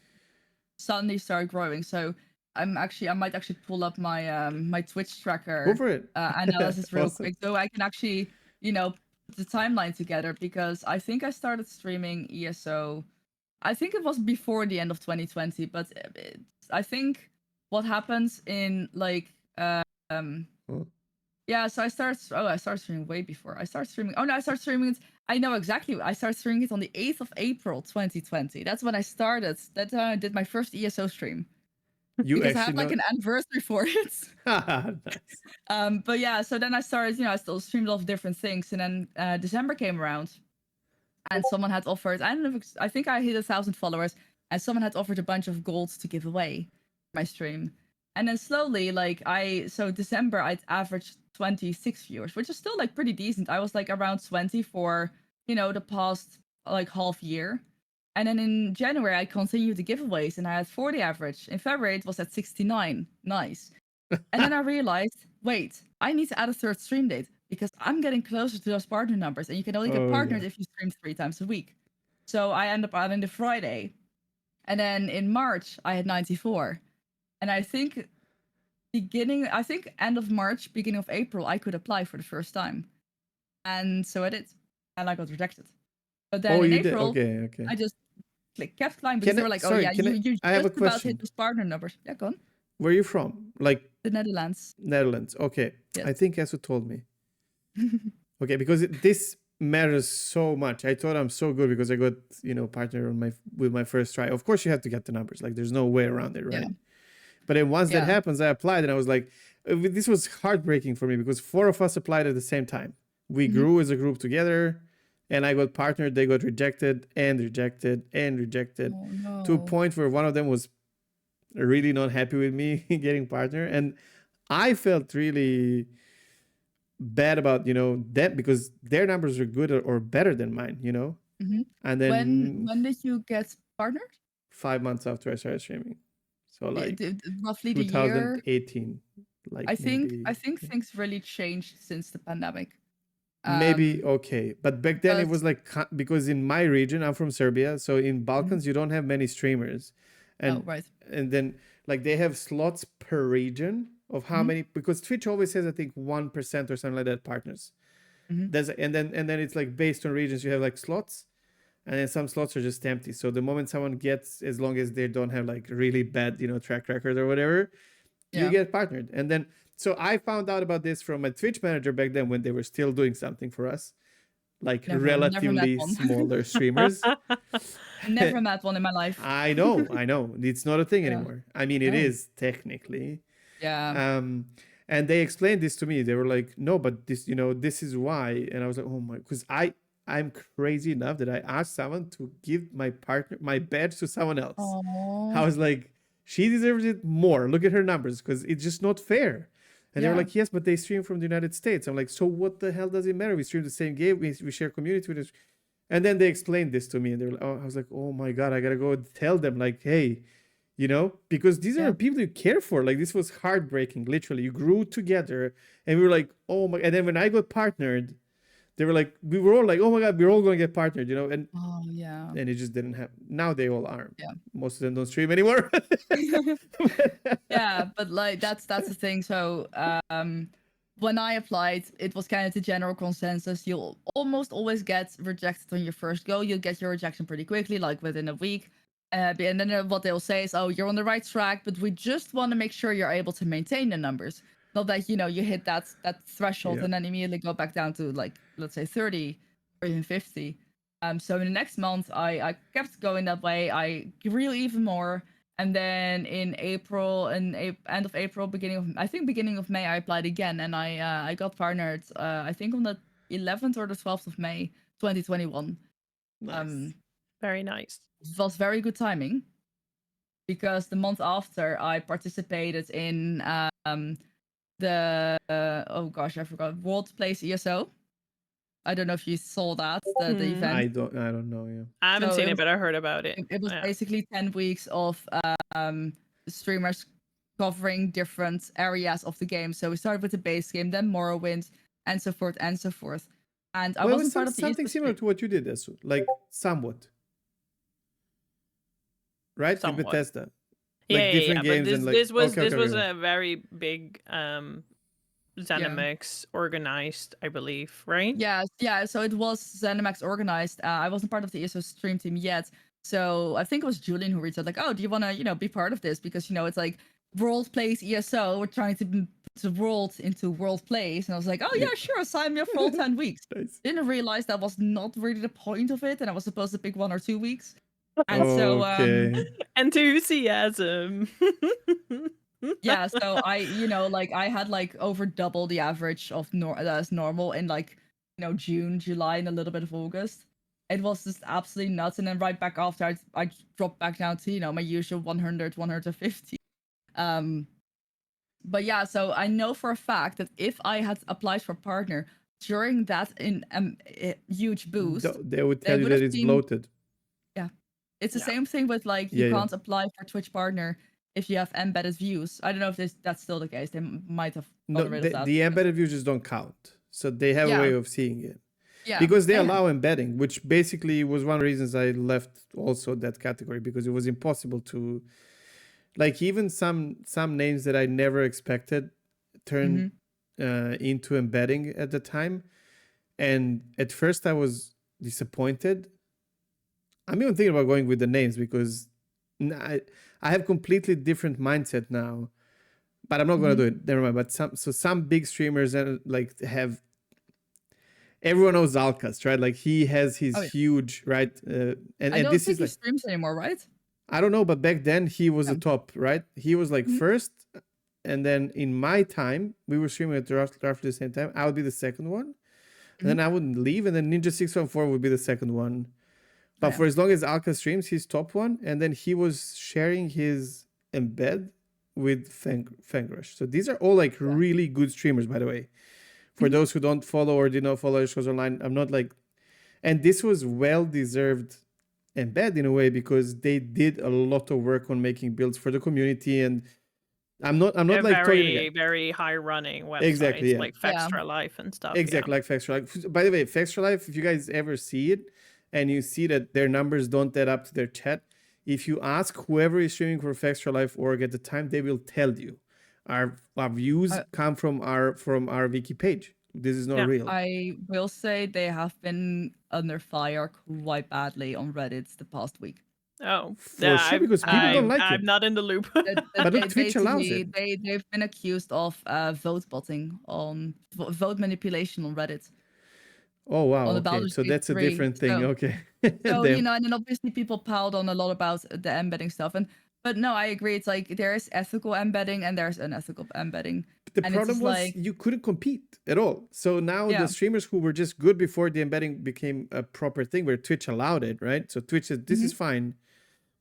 suddenly started growing, so I might actually pull up my my Twitch tracker Go for it. analysis real Awesome. quick, so I can actually put the timeline together, because I think I started streaming ESO. I think it was before the end of 2020, but I think what happens in like yeah, so I started streaming way before. I started streaming it. I know exactly. I started streaming it on the 8th of April 2020. That's when I started. That's when I did my first ESO stream. Because I have like an anniversary for it. Nice. But yeah, so then I started, I still streamed a lot of different things. And then December came around, and someone had offered, I think I hit 1,000 followers, and someone had offered a bunch of golds to give away my stream. And then slowly, so December, I'd averaged 26 viewers, which is still like pretty decent. I was like around 20 for, the past like half year. And then in January, I continued the giveaways, and I had 40 average. In February, it was at 69. Nice. And then I realized, wait, I need to add a third stream date, because I'm getting closer to those partner numbers, and you can only get partnered if you stream 3 times a week. So I end up adding the Friday. And then in March, I had 94. And I think end of March, beginning of April, I could apply for the first time. And so I did. And I got rejected. But then in April, okay. I just kept climbing, because they were like, you I have a just about question. hit those partner numbers. Yeah, go on. Where are you from? Like The Netherlands. Netherlands. Okay. Yes. I think Esu told me. Okay, because this matters so much. I thought I'm so good because I got, partner with my first try. Of course you have to get the numbers. Like there's no way around it, right? Yeah. But then once that happens, I applied, and I was like, this was heartbreaking for me, because 4 of us applied at the same time. We grew as a group together, and I got partnered. They got rejected and rejected and rejected to a point where one of them was really not happy with me getting partner. And I felt really bad about, that, because their numbers are good or better than mine, And then when did you get partnered? 5 months after I started streaming. So like roughly the year 2018. Like I think things really changed since the pandemic. Maybe okay, but back then it was like, because in my region, I'm from Serbia, so in Balkans you don't have many streamers, and and then like they have slots per region of how many, because Twitch always says I think 1% or something like that partners. There's and then it's like based on regions you have like slots, and then some slots are just empty. So the moment someone gets, as long as they don't have like really bad track record or whatever, you get partnered. And then so I found out about this from my Twitch manager back then, when they were still doing something for us, like relatively smaller streamers. Never met one in my life. I know. It's not a thing anymore. I mean, it is technically. Yeah. And they explained this to me. They were like, no, but this, this is why. And I was like, oh my, because I'm crazy enough that I asked someone to give my badge to someone else. Aww. I was like, she deserves it more. Look at her numbers, because it's just not fair. And they were Yeah. like, yes, but they stream from the United States. I'm like, so what the hell does it matter? We stream the same game. We share community with it. And then they explained this to me, and they were like, oh, I was like, oh my God, I gotta go tell them, like, hey, because these Yeah. are people you care for. Like, this was heartbreaking, literally. You grew together, and we were like, oh my. And then when I got partnered, they were like, we were all like, oh my God, we're all going to get partnered, and Oh yeah. it just didn't happen. Now they all are. Yeah. Most of them don't stream anymore. Yeah, but like that's the thing. So when I applied, it was kind of the general consensus. You'll almost always get rejected on your first go. You'll get your rejection pretty quickly, like within a week. And then what they'll say is, "Oh, you're on the right track, but we just want to make sure you're able to maintain the numbers. Not that you hit that threshold Yeah. and then immediately go back down to like let's say 30 or even 50." So in the next month, I kept going that way. I grew even more. And then in April, end of April, beginning of May, I applied again, and I got partnered. I think on the 11th or the 12th of May, 2021. Nice. Very nice. It was very good timing, because the month after I participated in the oh gosh, I forgot, World Plays ESO. I don't know if you saw that the event. I don't know. Yeah. I haven't So seen it it, was- but I heard about it. It was Yeah. basically 10 weeks of streamers covering different areas of the game. So we started with the base game, then Morrowind, and so forth and so forth. And I Well, it wasn't was part of the something similar to what you did, Esu, like somewhat. Right? With Somewhat. Bethesda. Yeah, Like different but games this, and like this was okay, this was okay. a very big ZeniMax organized, I believe, right? Yeah. So it was ZeniMax organized. I wasn't part of the ESO stream team yet. So I think it was Julian who reached out like, oh, do you want to, be part of this? Because, it's like World Plays ESO. We're trying to put the world into World Plays. And I was like, oh, yeah, sure. Sign me up for all 10 weeks. Nice. Didn't realize that was not really the point of it. And I was supposed to pick 1 or 2 weeks. And Okay. Enthusiasm. yeah, so I had like over double the average of that's normal in like June, July, and a little bit of August. It was just absolutely nuts. And then right back after, I dropped back down to my usual 100, 150. But yeah, so I know for a fact that if I had applied for partner during that huge boost, They would tell you that it's bloated. Yeah, it's the same thing with like you can't apply for Twitch partner if you have embedded views. I don't know if that's still the case. They might have gotten rid of that. The embedded views just don't count. So they have a way of seeing it. Yeah. Because they allow embedding, which basically was one of the reasons I left also that category, because it was impossible to, like, even some names that I never expected turned into embedding at the time. And at first I was disappointed. I'm even thinking about going with the names because I have completely different mindset now, but I'm not going to do it. Never mind. But some big streamers like have, everyone knows Alcast, right? Like he has his huge, right? And I don't this think is he like, streams anymore, right? I don't know, but back then he was the top, right? He was like first, and then in my time we were streaming at roughly the same time. I would be the second one, and then I wouldn't leave, and then Ninja614 would be the second one. But for as long as Alka streams, he's top one, and then he was sharing his embed with Fangrush. So these are all like really good streamers, by the way. For those who don't follow or did not follow his shows online, I'm not like, and this was well-deserved embed in a way because they did a lot of work on making builds for the community, and I'm not like very, very high running websites, exactly, like Fextra Life and stuff. Exactly, like Fextra Life. By the way, Fextra Life, if you guys ever see it and you see that their numbers don't add up to their chat, if you ask whoever is streaming for Fextra Life org at the time, they will tell you our views come from our wiki page. This is not real. I will say they have been under fire quite badly on Reddit the past week. Oh, for sure, because people don't like it. I'm not in the loop. But look, Twitch allows it. They've been accused of vote botting on vote manipulation on Reddit. Oh wow! Okay, so that's a different thing. Okay. So and then obviously people piled on a lot about the embedding stuff, but no, I agree. It's like there is ethical embedding and there's unethical embedding. The problem was you couldn't compete at all. So now the streamers who were just good before the embedding became a proper thing, where Twitch allowed it, right? So Twitch said this is fine,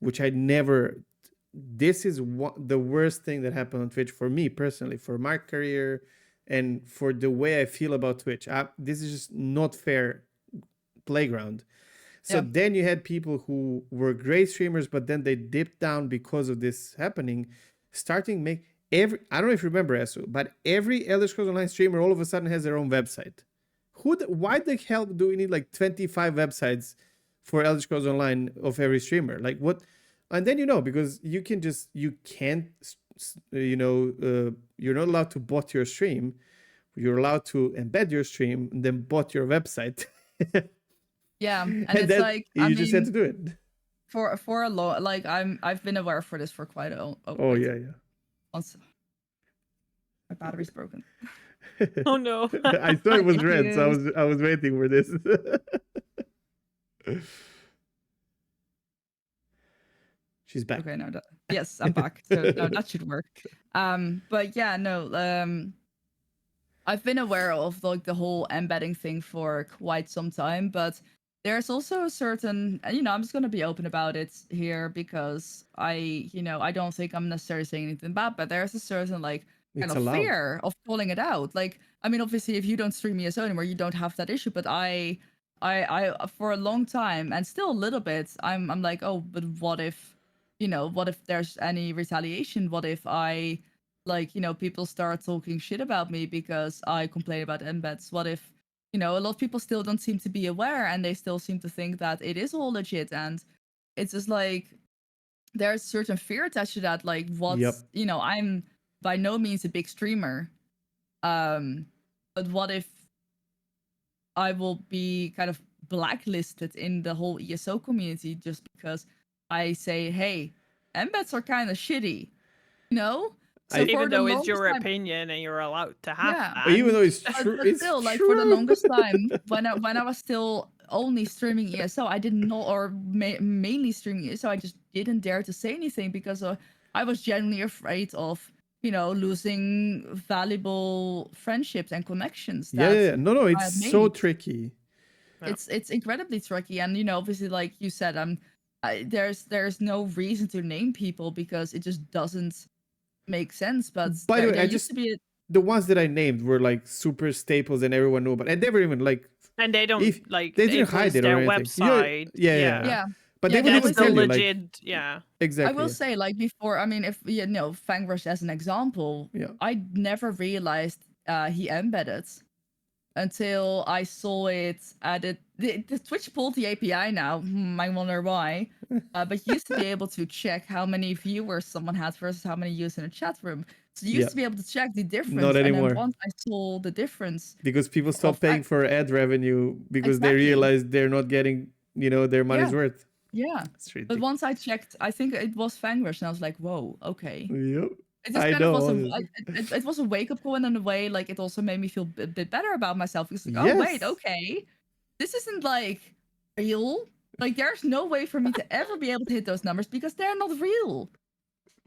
which I never this is the worst thing that happened on Twitch for me personally, for my career, and for the way I feel about Twitch. This is just not fair playground. So then you had people who were great streamers, but then they dipped down because of this happening, starting make I don't know if you remember, Esu, but every Elder Scrolls Online streamer all of a sudden has their own website. Why the hell do we need like 25 websites for Elder Scrolls Online of every streamer? Like what? And then because you can't you're not allowed to bot your stream. You're allowed to embed your stream and then bot your website. Yeah, and And it's then like you just had to do it. For a lot, like I've been aware for this for quite a. Oh yeah. Once my battery's broken. Oh no. I thought it was Thank red, you. so I was waiting for this. She's back. Okay, no, yes, I'm back. So no, that should work. But yeah, no, I've been aware of like the whole embedding thing for quite some time, but there's also a certain, I'm just gonna be open about it here because I don't think I'm necessarily saying anything bad, but there's a certain like kind It's of allowed. fear of calling it out. Like, I mean, obviously, if you don't stream ESO anymore, you don't have that issue. But I for a long time and still a little bit, I'm like, oh, but what if, what if there's any retaliation? What if I, like, people start talking shit about me because I complain about embeds? What if, a lot of people still don't seem to be aware and they still seem to think that it is all legit, and it's just like there's certain fear attached to that. Like, what's I'm by no means a big streamer, but what if I will be kind of blacklisted in the whole ESO community just because I say, hey, embeds are kind of shitty, So Even though it's longest your time- opinion and you're allowed to have Yeah. that. Even though it's true, but it's still, true. like for the longest time, when I was still only streaming ESO, I did not, or mainly streaming ESO, I just didn't dare to say anything because I was genuinely afraid of, losing valuable friendships and connections. Yeah. No, I've it's so made. tricky. Yeah. It's incredibly tricky, and obviously, like you said, there's no reason to name people because it just doesn't make sense. But By the way, there used to be the ones that I named were like super staples and everyone knew about, and they were even like And they don't they didn't it hide was it their or anything. website. yeah. But Yeah, they would that even was tell the you legit, like yeah. exactly. I will say, like before, I mean, if Fangrush as an example, I never realized he embedded until I saw it added. The Twitch pulled the API now. I wonder why. But you used to be able to check how many viewers someone had versus how many users in a chat room. So you used to be able to check the difference. Not anymore. And then once I saw the difference, because people stopped paying for ad revenue because they Exactly. realized they're not getting their money's worth. yeah. It's ridiculous. But once I checked, I think it was Fangrush, and I was like, whoa, okay. Yep. It just I kind know, of was honestly. it was a wake up call, and in a way, like it also made me feel a bit better about myself. Because like, oh Yes. wait, okay, this isn't like real. Like there's no way for me to ever be able to hit those numbers because they're not real.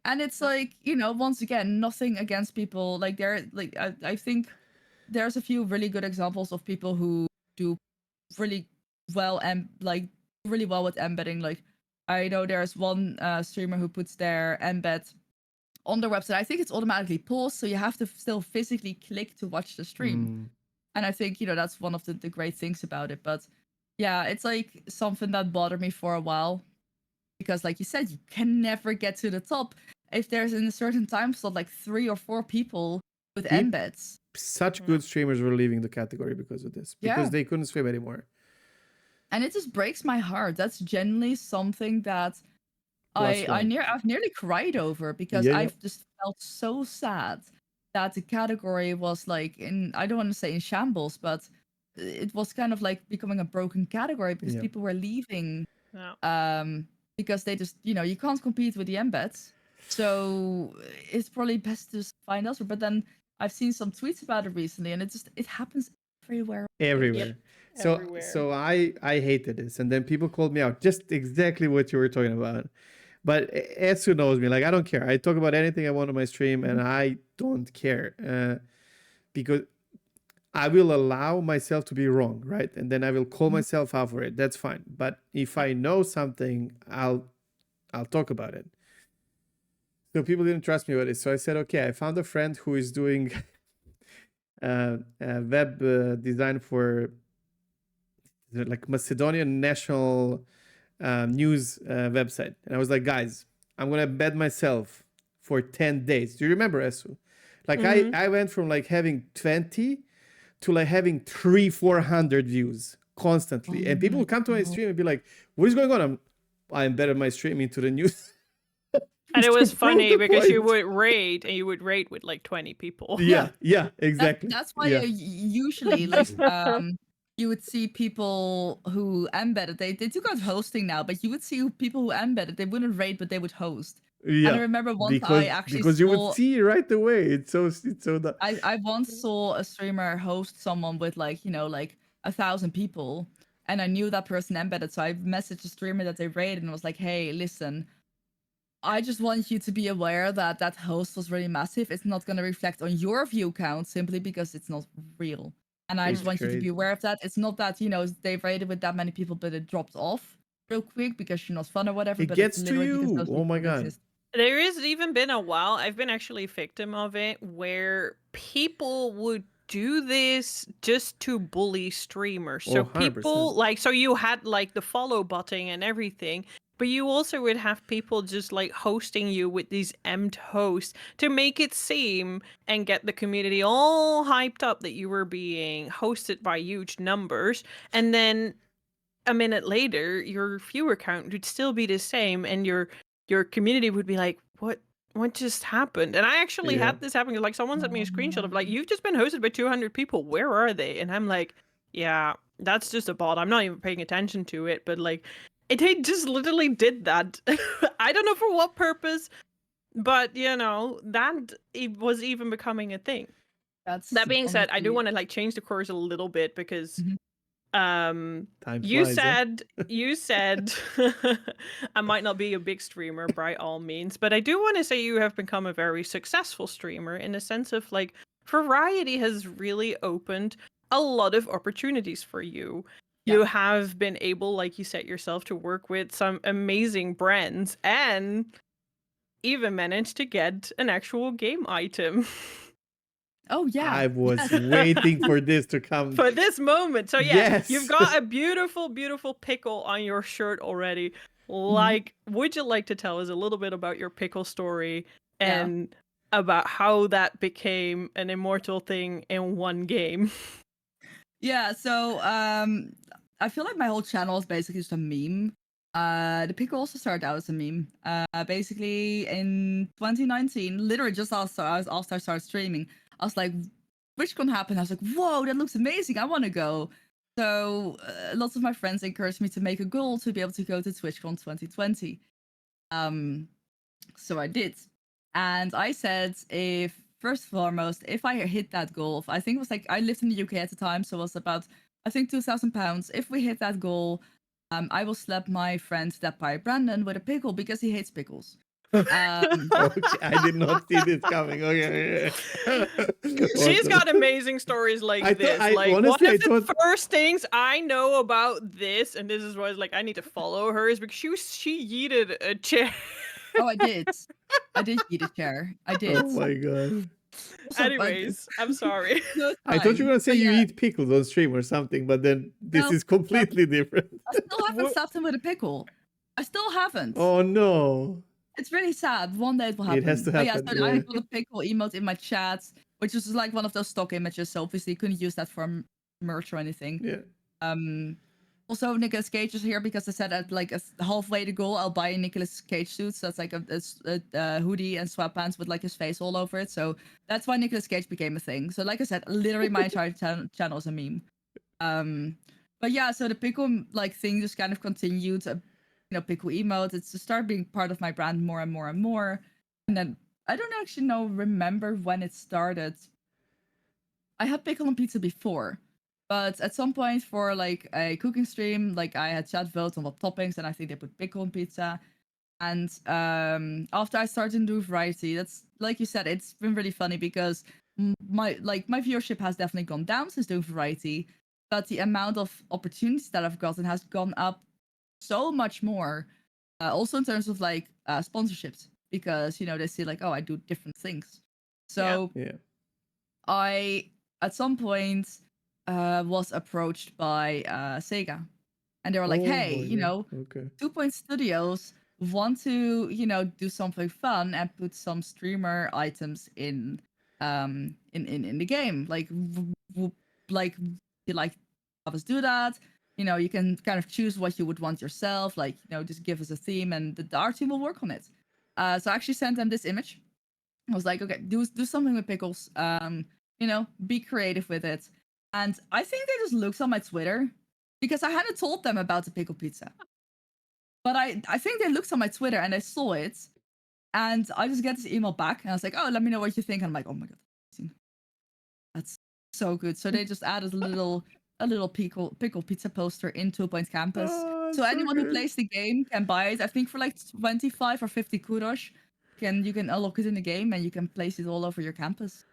And it's like, once again, nothing against people. Like I think there's a few really good examples of people who do really well and like really well with embedding. Like I know there's one streamer who puts their embed on their website. I think it's automatically paused, so you have to still physically click to watch the stream. And I think, that's one of the great things about it. But yeah, it's like something that bothered me for a while. Because like you said, you can never get to the top if there's in a certain time slot like 3 or 4 people with embeds. Such good streamers were leaving the category because of this. Because they couldn't stream anymore. And it just breaks my heart. That's genuinely something that I've nearly cried over because I've just felt so sad that the category was like I don't want to say in shambles, but it was kind of like becoming a broken category because people were leaving because they just, you can't compete with the embeds. So it's probably best to find elsewhere. But then I've seen some tweets about it recently, and it happens everywhere. Everywhere. So I hated this, and then people called me out, just exactly what you were talking about. But Etsu knows me, like I don't care. I talk about anything I want on my stream, and I don't care because I will allow myself to be wrong, right? And then I will call myself out for it. That's fine. But if I know something, I'll talk about it. So people didn't trust me about it. So I said, okay, I found a friend who is doing web design for like Macedonian national news website. And I was like, guys, I'm gonna embed myself for 10 days. Do you remember, Esu? Like Mhm. I went from like having 20 to like having 300-400 views constantly. And people would come to my stream and be like, what is going on? I embedded my stream into the news. And it To was prove funny the because you point. would raid, and you would raid with like 20 people. Yeah, exactly. That's why Yeah. usually like you would see people who embedded. They do got hosting now, but you would see people who embedded. They wouldn't raid, but they would host. And I Yeah, remember once I actually because you would saw see right away. It's so that I once saw a streamer host someone with like, you know, like 1,000 people, and I knew that person embedded. So I messaged the streamer that they raided and was like, hey, listen, I just want you to be aware that that host was really massive. It's not going to reflect on your view count simply because it's not real. And I it's just want you to be crazy. aware of that. It's not that, you know, they've raided with that many people, but it dropped off real quick because you're not fun or whatever. It But it's gets to literally because you. those Oh my people don't god. exist. There has even been a while, I've been actually a victim of it, where people would do this just to bully streamers. So Oh, 100%. people, like, so you had like the follow button and everything, but you also would have people just like hosting you with these empt hosts to make it seem and get the community all hyped up that you were being hosted by huge numbers. And then a minute later, your viewer count would still be the same, and your community would be like, what just happened? And I actually Yeah. had this happen. Like, someone sent me a Oh, screenshot of like, no. you've just been hosted by 200 people. Where are they? And I'm like, yeah, that's just a bot. I'm not even paying attention to it. But like, they just literally did that. I don't know for what purpose, but you know, that it was even becoming a thing. That's That being said, I do honestly. want to like change the course a little bit because Mhm. Time you flies, eh? said I might not be a big streamer by all means, but I do want to say you have become a very successful streamer in the sense of like variety has really opened a lot of opportunities for you. You have been able, like you said yourself, to work with some amazing brands and even managed to get an actual game item. Oh yeah. I was waiting for this to come. For this moment. So yeah, Yes. you've got a beautiful, beautiful pickle on your shirt already. Like, would you like to tell us a little bit about your pickle story and about how that became an immortal thing in one game? Yeah, so I feel like my whole channel is basically just a meme. The pickle also started out as a meme. Basically in 2019, literally just after I started streaming, I was like, TwitchCon happened. I was like, whoa, that looks amazing. I want to go. So lots of my friends encouraged me to make a goal to be able to go to TwitchCon 2020. So I did. And I said, if first and foremost, if I hit that goal, I think it was like I lived in the UK at the time, so it was about I think £2,000. If we hit that goal, I will slap my friend that pie Brandon with a pickle because he hates pickles. Okay, I did not see this coming. Okay. She's got amazing stories like this. Like, honestly, one I of the thought first things I know about this, and this is why I was like, I need to follow her, is because she yeeted a chair. Oh, I did. I did eat a chair. I did. oh my god. Also, Anyways, I'm sorry. no, it's I thought you were fine. gonna say But you yeah, eat pickles on stream or something, but then this no, is completely different. I still haven't slapped him with a pickle. I still haven't. Oh no. It's really sad. One day it will happen. It has to But happen. yeah, so I Yeah. got a pickle emote in my chat, which is like one of those stock images. So obviously you couldn't use that for merch or anything. Yeah. Also, Nicolas Cage is here because I said at like halfway to goal, I'll buy a Nicolas Cage suit. So that's like a hoodie and sweatpants with like his face all over it. So that's why Nicolas Cage became a thing. So like I said, literally my entire channel is a meme. But yeah, so the pickle like thing just kind of continued. Pickle emote. It's to start being part of my brand more and more and more. And then I don't actually remember when it started. I had pickle on pizza before, but at some point for like a cooking stream, like I had chat votes on what toppings, and I think they put pickle on pizza. And after I started to do variety, that's like you said, it's been really funny because my viewership has definitely gone down since doing variety, but the amount of opportunities that I've gotten has gone up so much more. Also in terms of like sponsorships. because they see like, oh, I do different things. Yeah. So Yeah. I at some point was approached by Sega, and they were like, Oh hey, my God. Okay. 2 Point Studios want to do something fun and put some streamer items in the game, like like you like have us do that. You can kind of choose what you would want yourself, like just give us a theme and the art team will work on it. So I actually sent them this image. I was like, okay, do something with pickles. Be creative with it. And I think they just looked on my Twitter because I hadn't told them about the pickle pizza. But I think they looked on my Twitter and I saw it. And I just get this email back and I was like, oh, let me know what you think. And I'm like, oh my God, that's so good. So they just added a little pickle pizza poster in 2 Point Campus. Oh, So anyone good. who plays the game can buy it. I think for like 25 or 50 kudos. You can unlock it in the game and you can place it all over your campus.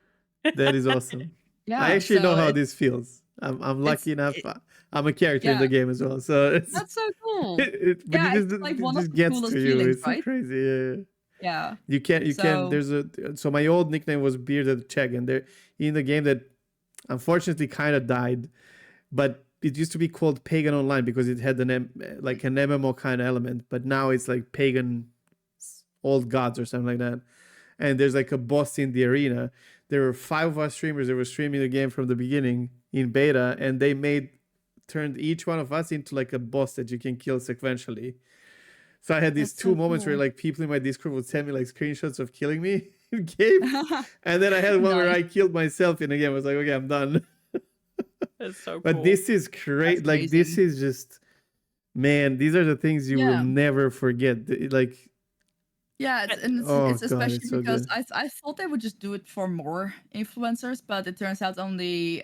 That is awesome. Yeah, I actually know so how this feels. I'm lucky enough. it- I'm a character in yeah. the game as well, so it's That's so cool. but Yeah, it it's just, like it one of just the gets coolest to you. feelings, It's so right? crazy. Yeah. Yeah. You can't. So- There's so my old nickname was Bearded Cheg, and there in the game that unfortunately kind of died, but it used to be called Pagan Online because it had like an MMO kind of element, but now it's like pagan old gods or something like that. And there's like a boss in the arena. There were 5 of us streamers that were streaming the game from the beginning in beta, and they turned each one of us into like a boss that you can kill sequentially. So I had these That's two so moments where cool. like people in my Discord would send me like screenshots of killing me in game, and then I had one where Nice. I killed myself in the game. I was like, okay, I'm done. That's so cool. But this is great. That's Like this amazing. is just, man. These are the things you will Yeah. never forget. Like, Yeah, oh it's God, especially it's so because good. I thought they would just do it for more influencers, but it turns out only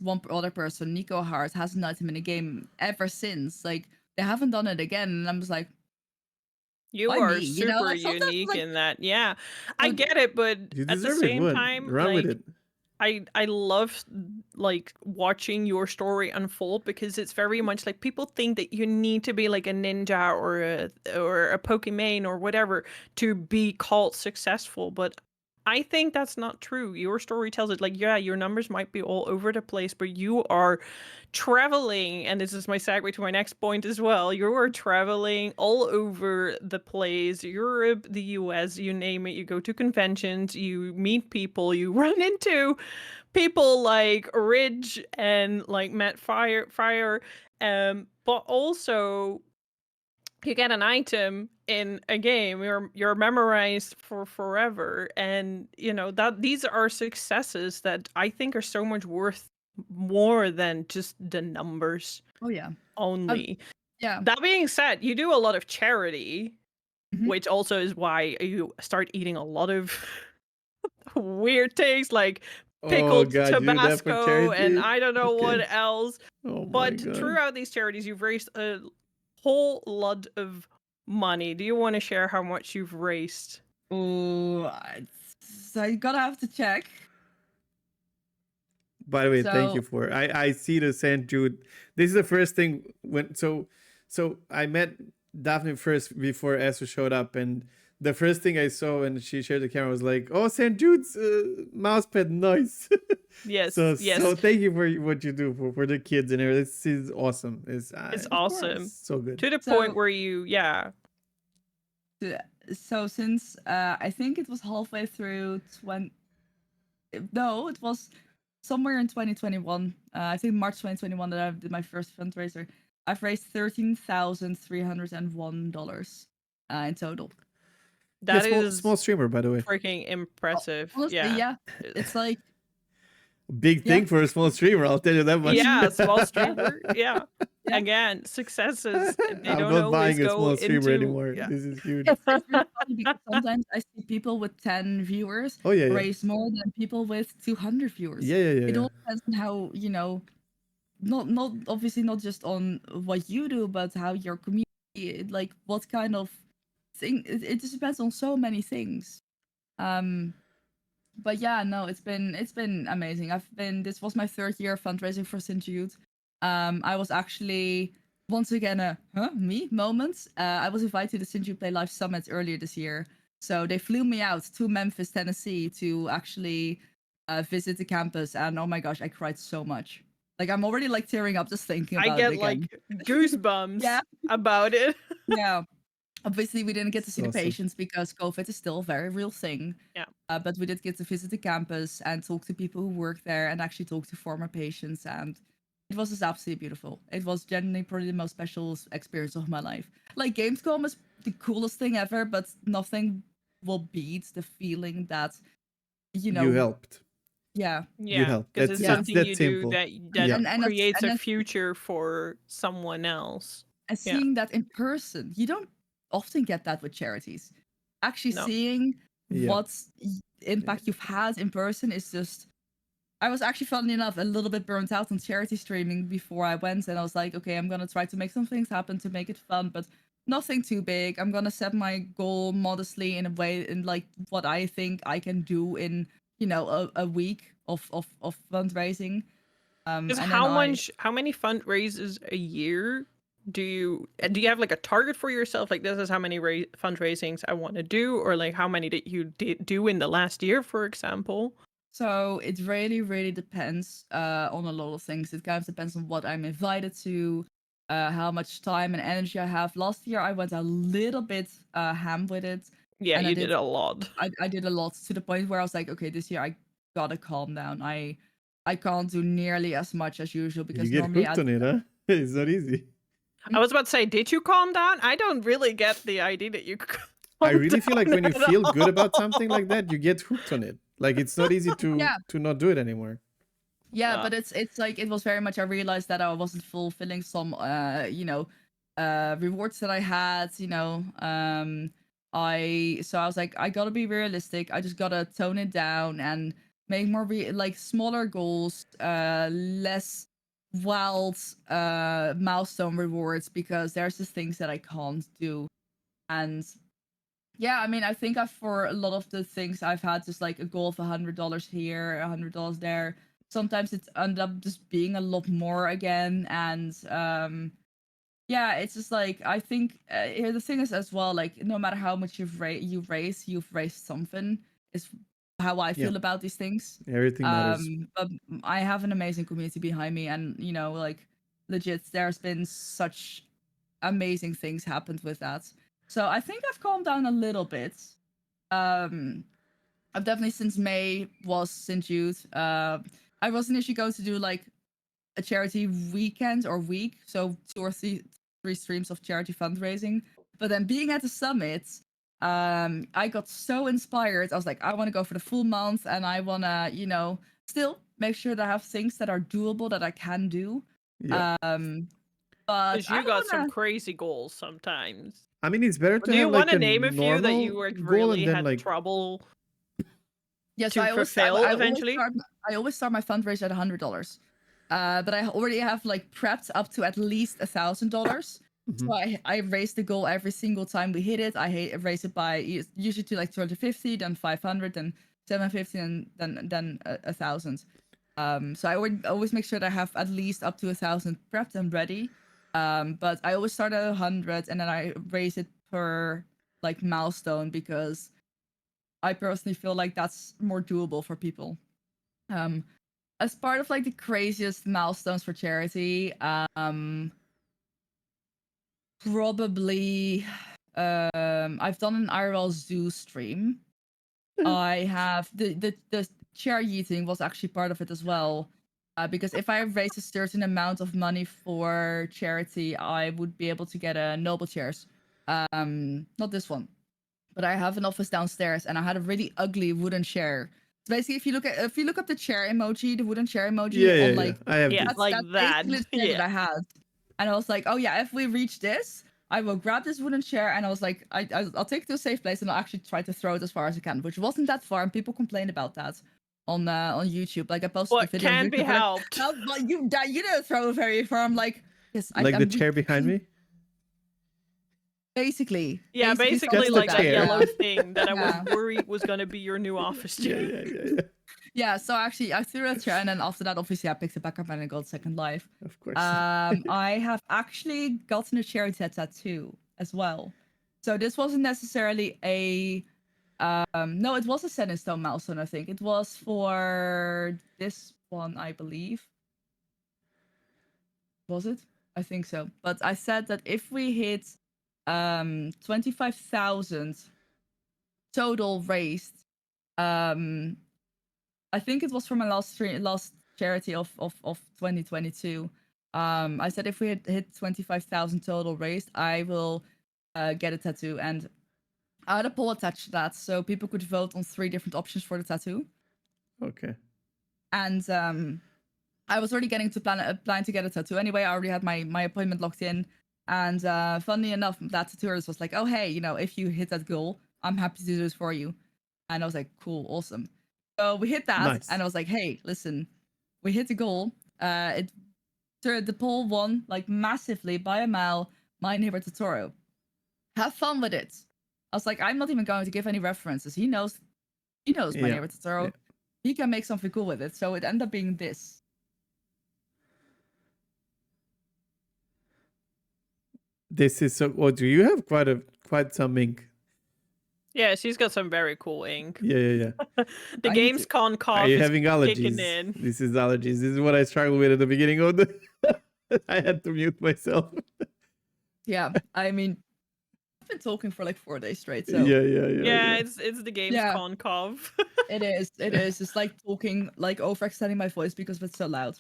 one other person, Nico Hart, has an item in the game ever since. Like they haven't done it again, and I'm just like, You why are me? super Like sometimes unique like in that. Yeah. I so get it, but You at the deserve it. same What? time, Run with like it. I love like watching your story unfold because it's very much like people think that you need to be like a ninja or a Pokemon or whatever to be called successful, but I think that's not true. Your story tells it like, yeah, your numbers might be all over the place, but you are traveling, and this is my segue to my next point as well. You are traveling all over the place, Europe, the US, you name it. You go to conventions, you meet people, you run into people like Ridge and like Matt Fire, but also you get an item in a game, you're memorized for forever, and that these are successes that I think are so much worth more than just the numbers oh yeah. only. Yeah. That being said, you do a lot of charity, Mhm. which also is why you start eating a lot of weird things like Oh pickled God, you do that for Tabasco and charity? I don't know what Okay. else. Oh my But God. throughout these charities, you've raised a whole lot of money. Do you want to share how much you've raised? Oh, so I gotta have to check. By the way, thank So you for it. I see the St. Jude. This is the first thing when so I met Daphne first before Esther showed up, and the first thing I saw when she shared the camera was like, "Oh, St. Jude's mousepad, nice." Yes, so yes. thank you for what you do for the kids and everything. This is awesome. It's of awesome. course, so good. To the So- point where yeah. so since I think it was halfway through no, it was somewhere in 2021. I think March 2021 that I did my first fundraiser. I've raised $13,301 in total. That Yeah, is small streamer, by the way. freaking impressive. Honestly, Yeah. it's like Big thing for a small streamer, I'll tell you that much. Yeah, small streamer. Yeah. Yeah. Again, successes, they I'm don't not always buying a go small streamer into anymore. yeah. This is huge. it's really funny because sometimes I see people with 10 viewers Oh yeah, yeah. raise more than people with 200 viewers. Yeah, yeah, yeah. It yeah. all depends on how, not obviously not just on what you do, but how your community, like what kind of thing. It just depends on so many things. But yeah, no, it's been amazing. This was my 3rd year fundraising for St. Jude. I was actually once again a me moment. I was invited to the St. Jude Play Live Summit earlier this year. So they flew me out to Memphis, Tennessee to actually visit the campus. And oh my gosh, I cried so much. Like I'm already like tearing up just thinking I about it get again. like goosebumps Yeah. about it. Yeah. Obviously, we didn't get to It's see the awesome. patients because COVID is still a very real thing. Yeah. But we did get to visit the campus and talk to people who work there and actually talk to former patients. And it was just absolutely beautiful. It was genuinely probably the most special experience of my life. Like Gamescom is the coolest thing ever, but nothing will beat the feeling that, you know, You helped. yeah. You Yeah, helped. because That's it's Yeah. it's something that you simple. do that Yeah. And creates a that's future for someone else. and Yeah. seeing that in person, you don't often get that with charities. Actually No. seeing Yeah. what impact you've had in person is just. I was actually, funnily enough, a little bit burnt out on charity streaming before I went, and I was like, okay, I'm gonna try to make some things happen to make it fun, but nothing too big. I'm gonna set my goal modestly in a way, in like what I think I can do in a week of fundraising. Because And then how many fundraisers a year do you have like a target for yourself? Like this is how many fundraisings I want to do, or like how many did you do in the last year, for example? So it really, really depends on a lot of things. It kind of depends on what I'm invited to, how much time and energy I have. Last year I went a little bit ham with it. Yeah, And you did a lot. I did a lot to the point where I was like, okay, this year I gotta calm down. I can't do nearly as much as usual You because get normally hooked on it, huh? It's not easy. I was about to say, did you calm down? I don't really get the idea that you. I really feel like when you at feel good about all. something like that, you get hooked on it. Like it's not easy Yeah. to not do it anymore. Yeah, but it's like it was very much I realized that I wasn't fulfilling some rewards that I had, I was like I got to be realistic. I just got to tone it down and make more like smaller goals, less wild milestone rewards because there's just things that I can't do. And yeah, I mean, I think for a lot of the things I've had just like a goal of $100 here, $100 there. Sometimes it's ended up just being a lot more again, and yeah, it's just like I think here the thing is as well, like no matter how much you've raised something. Is how I feel about these things. Everything matters. But I have an amazing community behind me, and like legit, there's been such amazing things happened with that. So I think I've calmed down a little bit. I've definitely since May was since youth. I was initially going to do like a charity weekend or week, so 2 or 3 streams of charity fundraising. But then being at the summit, I got so inspired. I was like, I want to go for the full month, and I want to, still make sure that I have things that are doable that I can do. Yeah. But Because you got some crazy goals sometimes. I mean, it's better to Do you have want like to a name a few that you normal like goal really and then had like trouble Yes, to fulfill eventually? I always start my fundraiser at $100. But I already have like prepped up to at least $1,000. So I raise the goal every single time we hit it. I raise it by usually to like 250, then 500, then 750, and then 1,000. So I would always make sure that I have at least up to 1,000 prepped and ready. But I always start at 100 and then I raise it per like milestone because I personally feel like that's more doable for people. As part of like the craziest milestones for charity, probably I've done an IRL zoo stream. I have the chair eating was actually part of it as well. Because if I raise a certain amount of money for charity, I would be able to get a Noble chairs. Not this one, but I have an office downstairs, and I had a really ugly wooden chair. So basically, if you look up the chair emoji, the wooden chair emoji on like I have Yeah, this. like that's that. basically the chair that Yeah. I had, and I was like, oh yeah, if we reach this, I will grab this wooden chair, and I was like, I'll take it to a safe place, and I'll actually try to throw it as far as I can, which wasn't that far, and people complained about that on YouTube. Like I posted What the video on can YouTube, be like, helped. no, but you didn't throw it very far. I'm like, yes, Like the chair behind me. basically. Yeah, basically That's the like that chair. yellow thing that I Yeah. was worried was gonna be your new office chair. Yeah. Yeah, so actually I threw a chair and then after that obviously I picked it back up and I got second life. Of course. I have actually gotten a charity tattoo as well. So this wasn't necessarily a No, it was a set in stone milestone. I think it was for this one, I believe. Was it? I think so. But I said that if we hit 25,000 total raised, I think it was for my last charity of 2022. I said if we had hit 25,000 total raised, I will get a tattoo, and I had a poll attached to that, so people could vote on 3 different options for the tattoo. Okay. And I was already getting to plan to get a tattoo anyway. I already had my appointment locked in, and funnily enough, that tattooist was like, "Oh hey, if you hit that goal, I'm happy to do this for you." And I was like, "Cool, awesome." So we hit that, Nice. and I was like, "Hey, listen, we hit the goal. The poll won like massively by a mile. My neighbor Totoro. Have fun with it." I was like, "I'm not even going to give any references. He knows my neighbor Totoro. Yeah. He can make something cool with it." So it ended up being this. This is so. Oh, do you have quite some ink? Yeah, she's got some very cool ink. Yeah. The I need games to- con cough Are you is having kicking allergies? in. This is allergies. This is what I struggled with at the beginning of the. I had to mute myself. Yeah, I mean, I've been talking for like 4 days straight. So Yeah, it's the games Yeah. con cough. it is. It's like talking, like overextending my voice because it's so loud.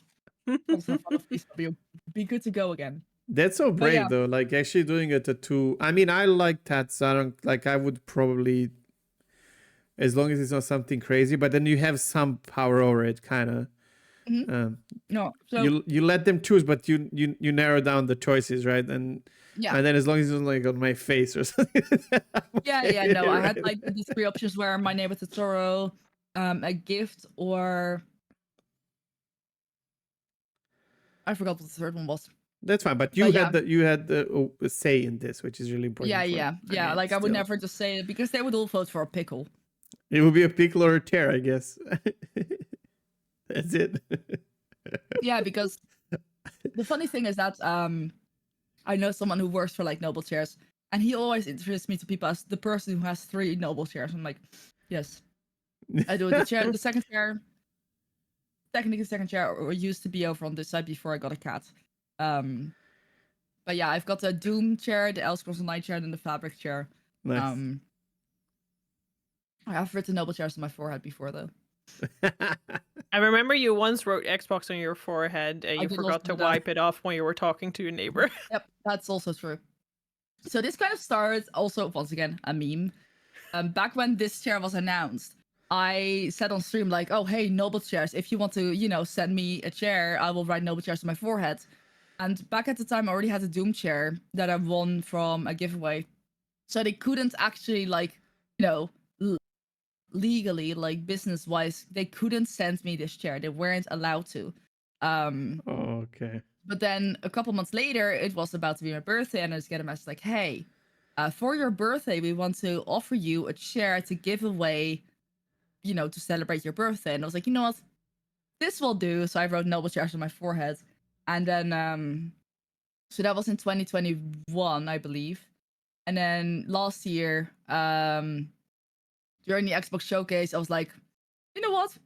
Also, in front of PSW. Be good to go again. That's so brave yeah. though. Like actually doing a tattoo. I mean, I like tats. I don't like. I would probably, as long as it's not something crazy. But then you have some power over it, kind of. Mhm. No, so You let them choose, but you narrow down the choices, right? And yeah. and then as long as it's not like on my face or something. Yeah, no, I had right? like these 3 options where my neighbor Totoro, a gift, or I forgot what the third one was. That's fine, but But yeah. you had the say in this, which is really important. Yeah. I mean, Like I would still. never just say it because they would all vote for a pickle. It would be a pickle or a tear, I guess. That's it. Yeah, because the funny thing is that I know someone who works for like Noble Chairs, and he always introduces me to people as the person who has 3 Noble Chairs. I'm like, yes, I do. The second chair, technically the second chair used to be over on this side before I got a cat. But yeah, I've got the Doom chair, the Elder Scrolls Online chair, and the Fabric chair. Nice. I have written Noble Chairs on my forehead before though. I remember you once wrote Xbox on your forehead and you did forgot also to do that. wipe it off when you were talking to your neighbor. Yep, that's also true. So this kind of started also, once again, a meme. Back when this chair was announced, I said on stream like, "Oh, hey, Noble Chairs, if you want to, send me a chair, I will write Noble Chairs on my forehead." And back at the time, I already had a Doom chair that I won from a giveaway. So they couldn't actually, like, legally, like, business-wise, they couldn't send me this chair. They weren't allowed to. Okay. But then a couple months later, it was about to be my birthday, and I just get a message like, "Hey, for your birthday, we want to offer you a chair to give away, to celebrate your birthday." And I was like, "You know what? This will do." So I wrote Noble Chairs on my forehead. And then, so that was in 2021, I believe. And then last year, during the Xbox showcase, I was like, "You know what?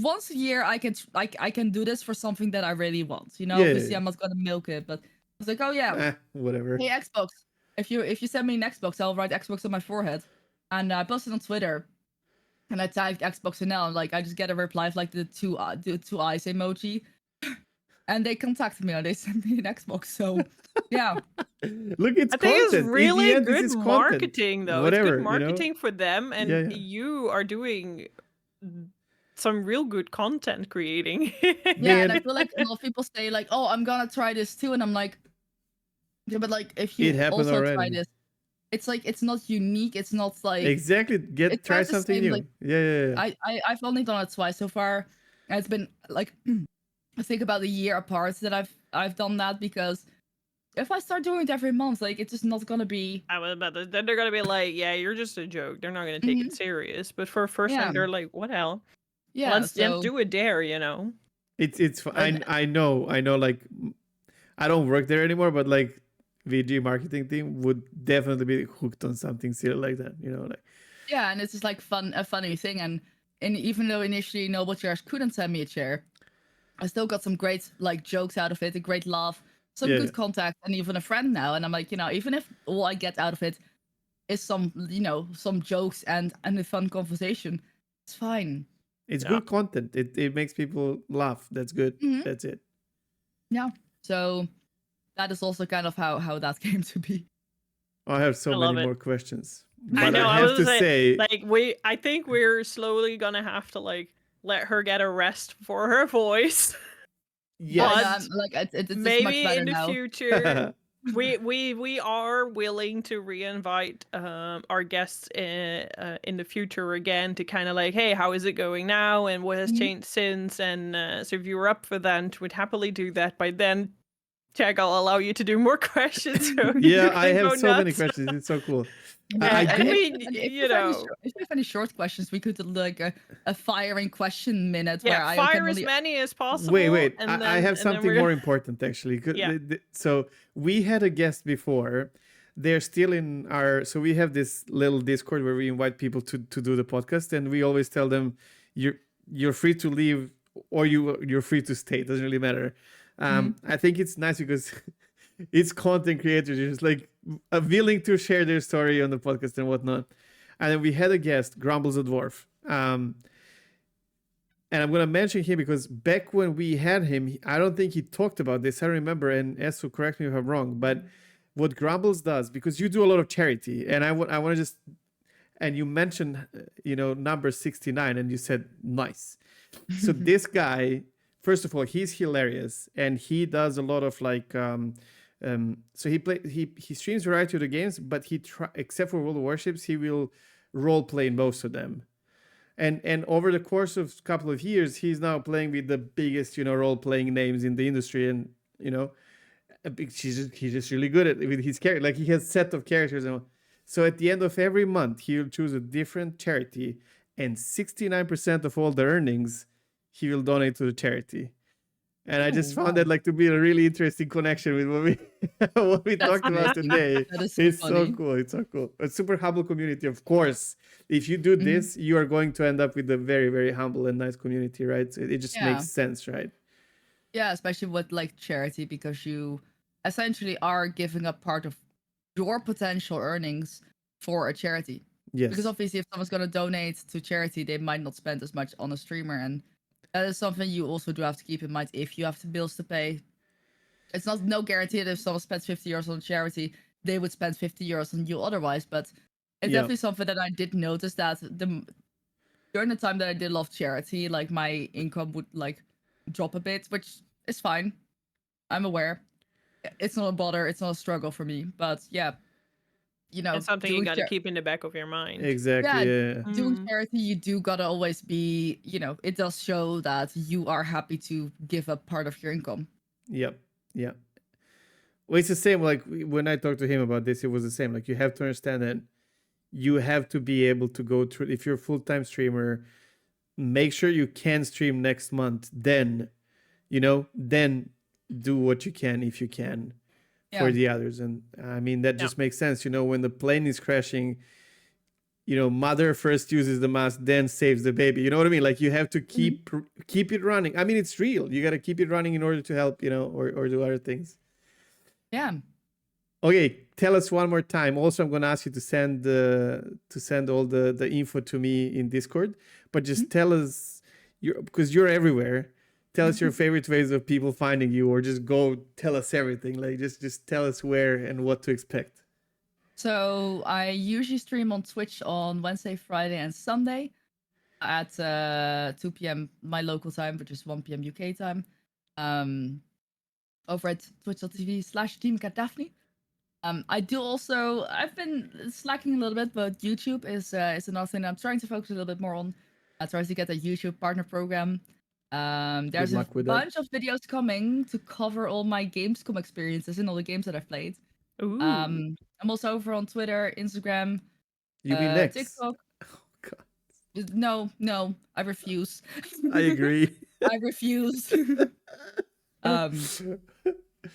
Once a year, I can do this for something that I really want. Obviously, Yeah. I'm not gonna milk it, but I was like, oh yeah, whatever. hey Xbox, if you send me an Xbox, I'll write Xbox on my forehead." And I posted on Twitter, and I tagged Xbox NL, and like I just get a reply of like the two eyes emoji, and they contacted me and they sent me an Xbox. So yeah, Look, it's I think content. it's really In the end, this good is content. marketing, though. Whatever, it's good marketing for them, and Yeah. you are doing some real good content creating. yeah. And I feel like a lot of people say like, "Oh, I'm gonna try this too," and I'm like, yeah, but like if you It happened also try already. this, it's like it's not unique. It's not like Exactly. it's Try not the something same, new. like, Yeah. I've only done it twice so far, and it's been like I think about a year apart that I've done that, because if I start doing it every month, like it's just not gonna be. I was about to, then they're gonna be like, "Yeah, you're just a joke." They're not gonna take it serious. But for first time, Yeah. they're like, "What hell? Yeah, Let's so do a dare," It's And- I know, like I don't work there anymore, but like VG marketing team would definitely be hooked on something silly like that. Like Yeah, and it's just like a funny thing. And even though initially Noble Chairs couldn't send me a chair, I still got some great like jokes out of it, a great laugh, some Yeah. good contact, and even a friend now. And I'm like, even if all I get out of it is some jokes and a fun conversation, it's fine. It's good content. It makes people laugh. That's good. Mhm. That's it. Yeah. So that is also kind of how that came to be. I have so I many love it. more questions. I But know. I I have was to gonna say, like I think we're slowly gonna have to like let her get a rest for her voice. yes. I know, I'm, like it's much Maybe better in the now. future, we are willing to reinvite our guests in the future again to kind of like, hey, how is it going now, and what has Mhm. changed since? And so if you were up for that, we'd happily do that. By then, Cheg, I'll allow you to do more questions. So Yeah, you I can have go so many nuts. questions. It's so cool. Yeah, I I do. mean, if you you have any know, if you have any short questions, we could do like a firing question minute where yeah, I fire can as only. many as possible. Wait. And I have something we're more important actually. Yeah. So we had a guest before. They're still in our. So we have this little Discord where we invite people to do the podcast, and we always tell them you're free to leave or you're free to stay. It doesn't really matter. I think it's nice because it's content creators just like willing to share their story on the podcast and whatnot. And then we had a guest, Grumbles the Dwarf. And I'm gonna mention him because back when we had him, I don't think he talked about this. I remember, and Esu, correct me if I'm wrong, but what Grumbles does, because you do a lot of charity, and I want to just, and you mentioned, number 69, and you said nice. So this guy, first of all, he's hilarious, and he does a lot of like, so he streams variety of the games, but except for World of Warships, he will role play in most of them. And over the course of a couple of years, he's now playing with the biggest, role playing names in the industry, and he's just really good at with his character. Like he has set of characters, and so at the end of every month, he'll choose a different charity, and 69% of all the earnings he will donate to the charity. And I just found that like to be a really interesting connection with what we talked about today. That is so It's funny. so cool. It's so cool. A super humble community, of course. If you do this, you are going to end up with a very, very humble and nice community, right? So it just makes sense, right? Yeah, especially with like charity, because you essentially are giving up part of your potential earnings for a charity. Yes. Because obviously, if someone's going to donate to charity, they might not spend as much on a streamer, and that is something you also do have to keep in mind if you have bills to pay. It's no guarantee that if someone spends 50 euros on charity, they would spend 50 euros on you otherwise. But it's definitely something that I did notice that during the time that I did love charity, like my income would like drop a bit, which is fine. I'm aware. It's not a bother. It's not a struggle for me. But yeah, it's something you got to keep in the back of your mind. Exactly. Yeah. Doing charity, you do gotta always be, it does show that you are happy to give up part of your income. Yep. Well, it's the same. Like when I talked to him about this, it was the same. Like you have to understand that you have to be able to go through. If you're a full-time streamer, make sure you can stream next month. Then, then do what you can if you can for the others. And I mean that just makes sense. When the plane is crashing, mother first uses the mask, then saves the baby. You know what I mean? Like you have to keep it running. I mean, it's real. You got to keep it running in order to help, or do other things. Yeah. Okay, tell us one more time. Also, I'm going to ask you to send all the info to me in Discord, but just tell us because you're everywhere. Tell us your favorite ways of people finding you, or just go tell us everything. Like just tell us where and what to expect. So I usually stream on Twitch on Wednesday, Friday, and Sunday at 2 p.m. my local time, which is 1 p.m. UK time. Over at twitch.tv/Demon Cat Daphne. I've been slacking a little bit, but YouTube is another thing I'm trying to focus a little bit more on. I try to get a YouTube partner program. There's a bunch of videos coming to cover all my Gamescom experiences and all the games that I've played. Ooh. I'm also over on Twitter, Instagram, You mean next? TikTok. Oh, God. No, I refuse. I agree. I refuse.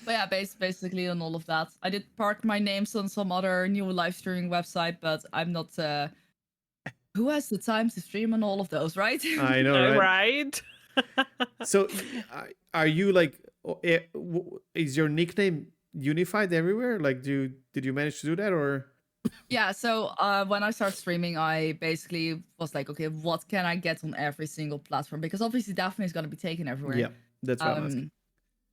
But yeah, basically on all of that. I did park my names on some other new live streaming website, but I'm not. Who has the time to stream on all of those, right? I know, right? Right? So, are you like, is your nickname unified everywhere? Like, did you manage to do that, or? Yeah, so when I started streaming, I basically was like, okay, what can I get on every single platform? Because obviously Daphne is going to be taken everywhere. Yeah, that's what I'm asking.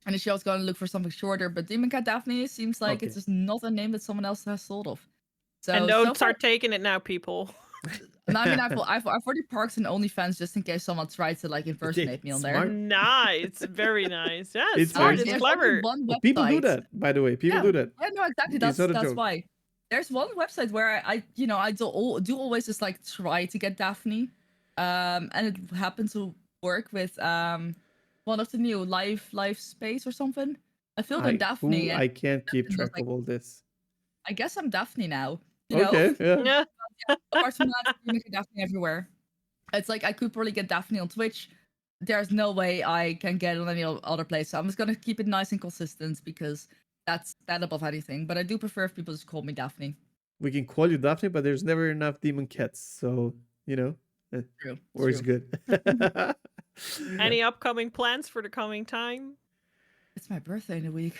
And the show's going to look for something shorter, but Demon Cat Daphne seems like it's Okay. just not a name that someone else has thought of. So, And so don't far, start taking it now, people. no, I mean, I've already parked an OnlyFans just in case someone tries to like impersonate me on there. Smart. Nice, very nice. Yeah, It's smart. very It's smart. clever. One Oh, people do website. that, by the way. People do that. Yeah, no, exactly. It's not a That's joke. why. There's one website where I do always just like try to get Daphne, and it happened to work with one of the new live space or something. I filled in Daphne, and I can't keep it was track like, of all this. I guess I'm Daphne now. You know? Okay, yeah. Yeah. Apart from that, you make Daphne everywhere. It's like I could probably get Daphne on Twitch. There's no way I can get it on any other place. So I'm just gonna keep it nice and consistent because that's that above anything. But I do prefer if people just call me Daphne. We can call you Daphne, but there's never enough demon cats, so True. works True. good. Any upcoming plans for the coming time? It's my birthday in a week.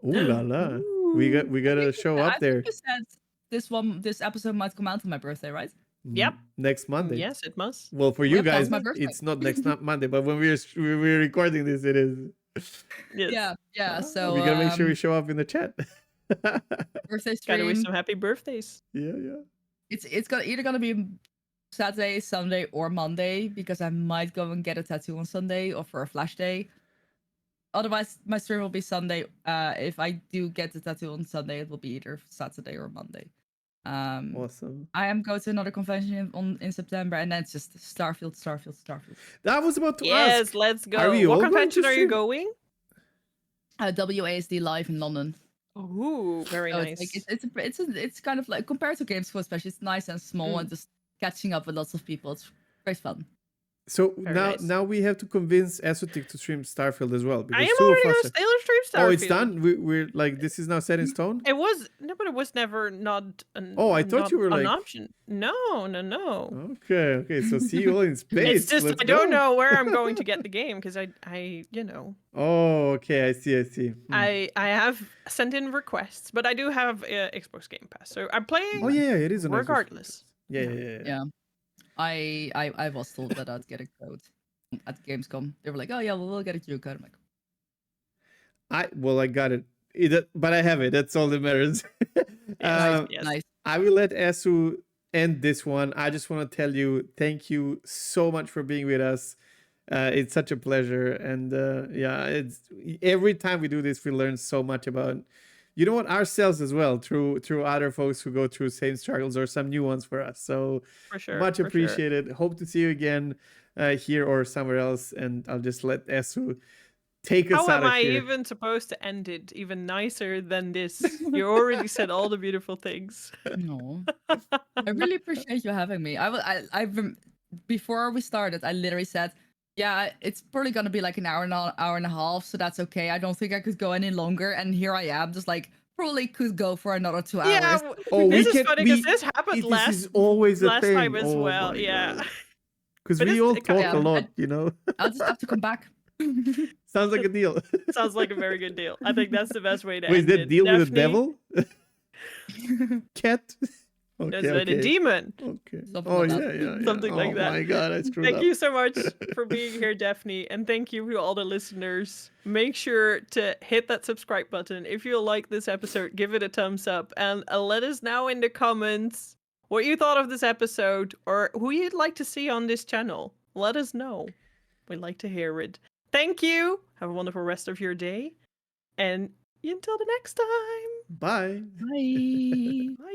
Ooh la la. We gotta show I up there. think you said this episode might come out on my birthday, right? Yep. Next Monday. Yes, it must. Well, for you Yep, that's guys, my birthday. it's not next Monday, but when we're recording this, it is. Yes. Yeah. So we gotta make sure we show up in the chat. birthday Gotta wish stream. some happy birthdays. Yeah. It's either gonna be Saturday, Sunday, or Monday because I might go and get a tattoo on Sunday or for a flash day. Otherwise, my stream will be Sunday. If I do get the tattoo on Sunday, it will be either Saturday or Monday. Awesome. I am going to another convention in September, and then it's just Starfield. That was about to Yes, ask. let's go. Are we all What going convention to are you stream? going? WASD live in London. Ooh, very So nice. it's kind of like compared to Gamescom, especially, it's nice and small and just catching up with lots of people. It's very fun. So Very nice. now we have to convince Esutick to stream Starfield as well. I Because am two already of going us. to Taylor stream Starfield. Oh, it's done. We're like, this is now set in stone. It was but it was never not an. Oh, I thought not you were an like- option. No. Okay. So see you all in space. It's just Let's I don't go. know where I'm going to get the game because I Oh, okay. I see. I have sent in requests, but I do have Xbox Game Pass, so I'm playing. Oh yeah, it is an Xbox regardless. Game Pass. Yeah. I was told that I'd get a code at Gamescom. They were like, "Oh yeah, we'll get a Q code." I'm like, I got it. But I have it. That's all that matters. Yes, yes. nice. I will let Esu end this one. I just want to tell you thank you so much for being with us. It's such a pleasure, and it's every time we do this, we learn so much about ourselves as well through other folks who go through same struggles or some new ones for us. So For sure. much for sure. appreciated. Hope to see you again here or somewhere else, and I'll just let Esu take us How out am of I here. even supposed to end it even nicer than this? You already said all the beautiful things. No, I really appreciate you having me. Before we started, I literally said, "Yeah, it's probably gonna be like an hour and a half, so that's okay. I don't think I could go any longer." And here I am, just like probably could go for another 2 hours. Yeah, Oh, this we is can- funny we- because this happened This is always a last thing. time as Oh well. my Yeah. God. Because But we it's- all it talk kinda- a lot, I'll just have to come back. Sounds like a deal. Sounds like a very good deal. I think that's the best way to Wait, is end that it. deal with the Daphne, devil? Cat? That's a demon. Okay. Something Oh, like yeah, that. yeah. Something like that. Oh my God, I screwed Thank up. you so much for being here, Daphne, and thank you to all the listeners. Make sure to hit that subscribe button. If you like this episode, give it a thumbs up, and let us know in the comments what you thought of this episode or who you'd like to see on this channel. Let us know. We'd like to hear it. Thank you. Have a wonderful rest of your day, and until the next time. Bye. Bye. Bye.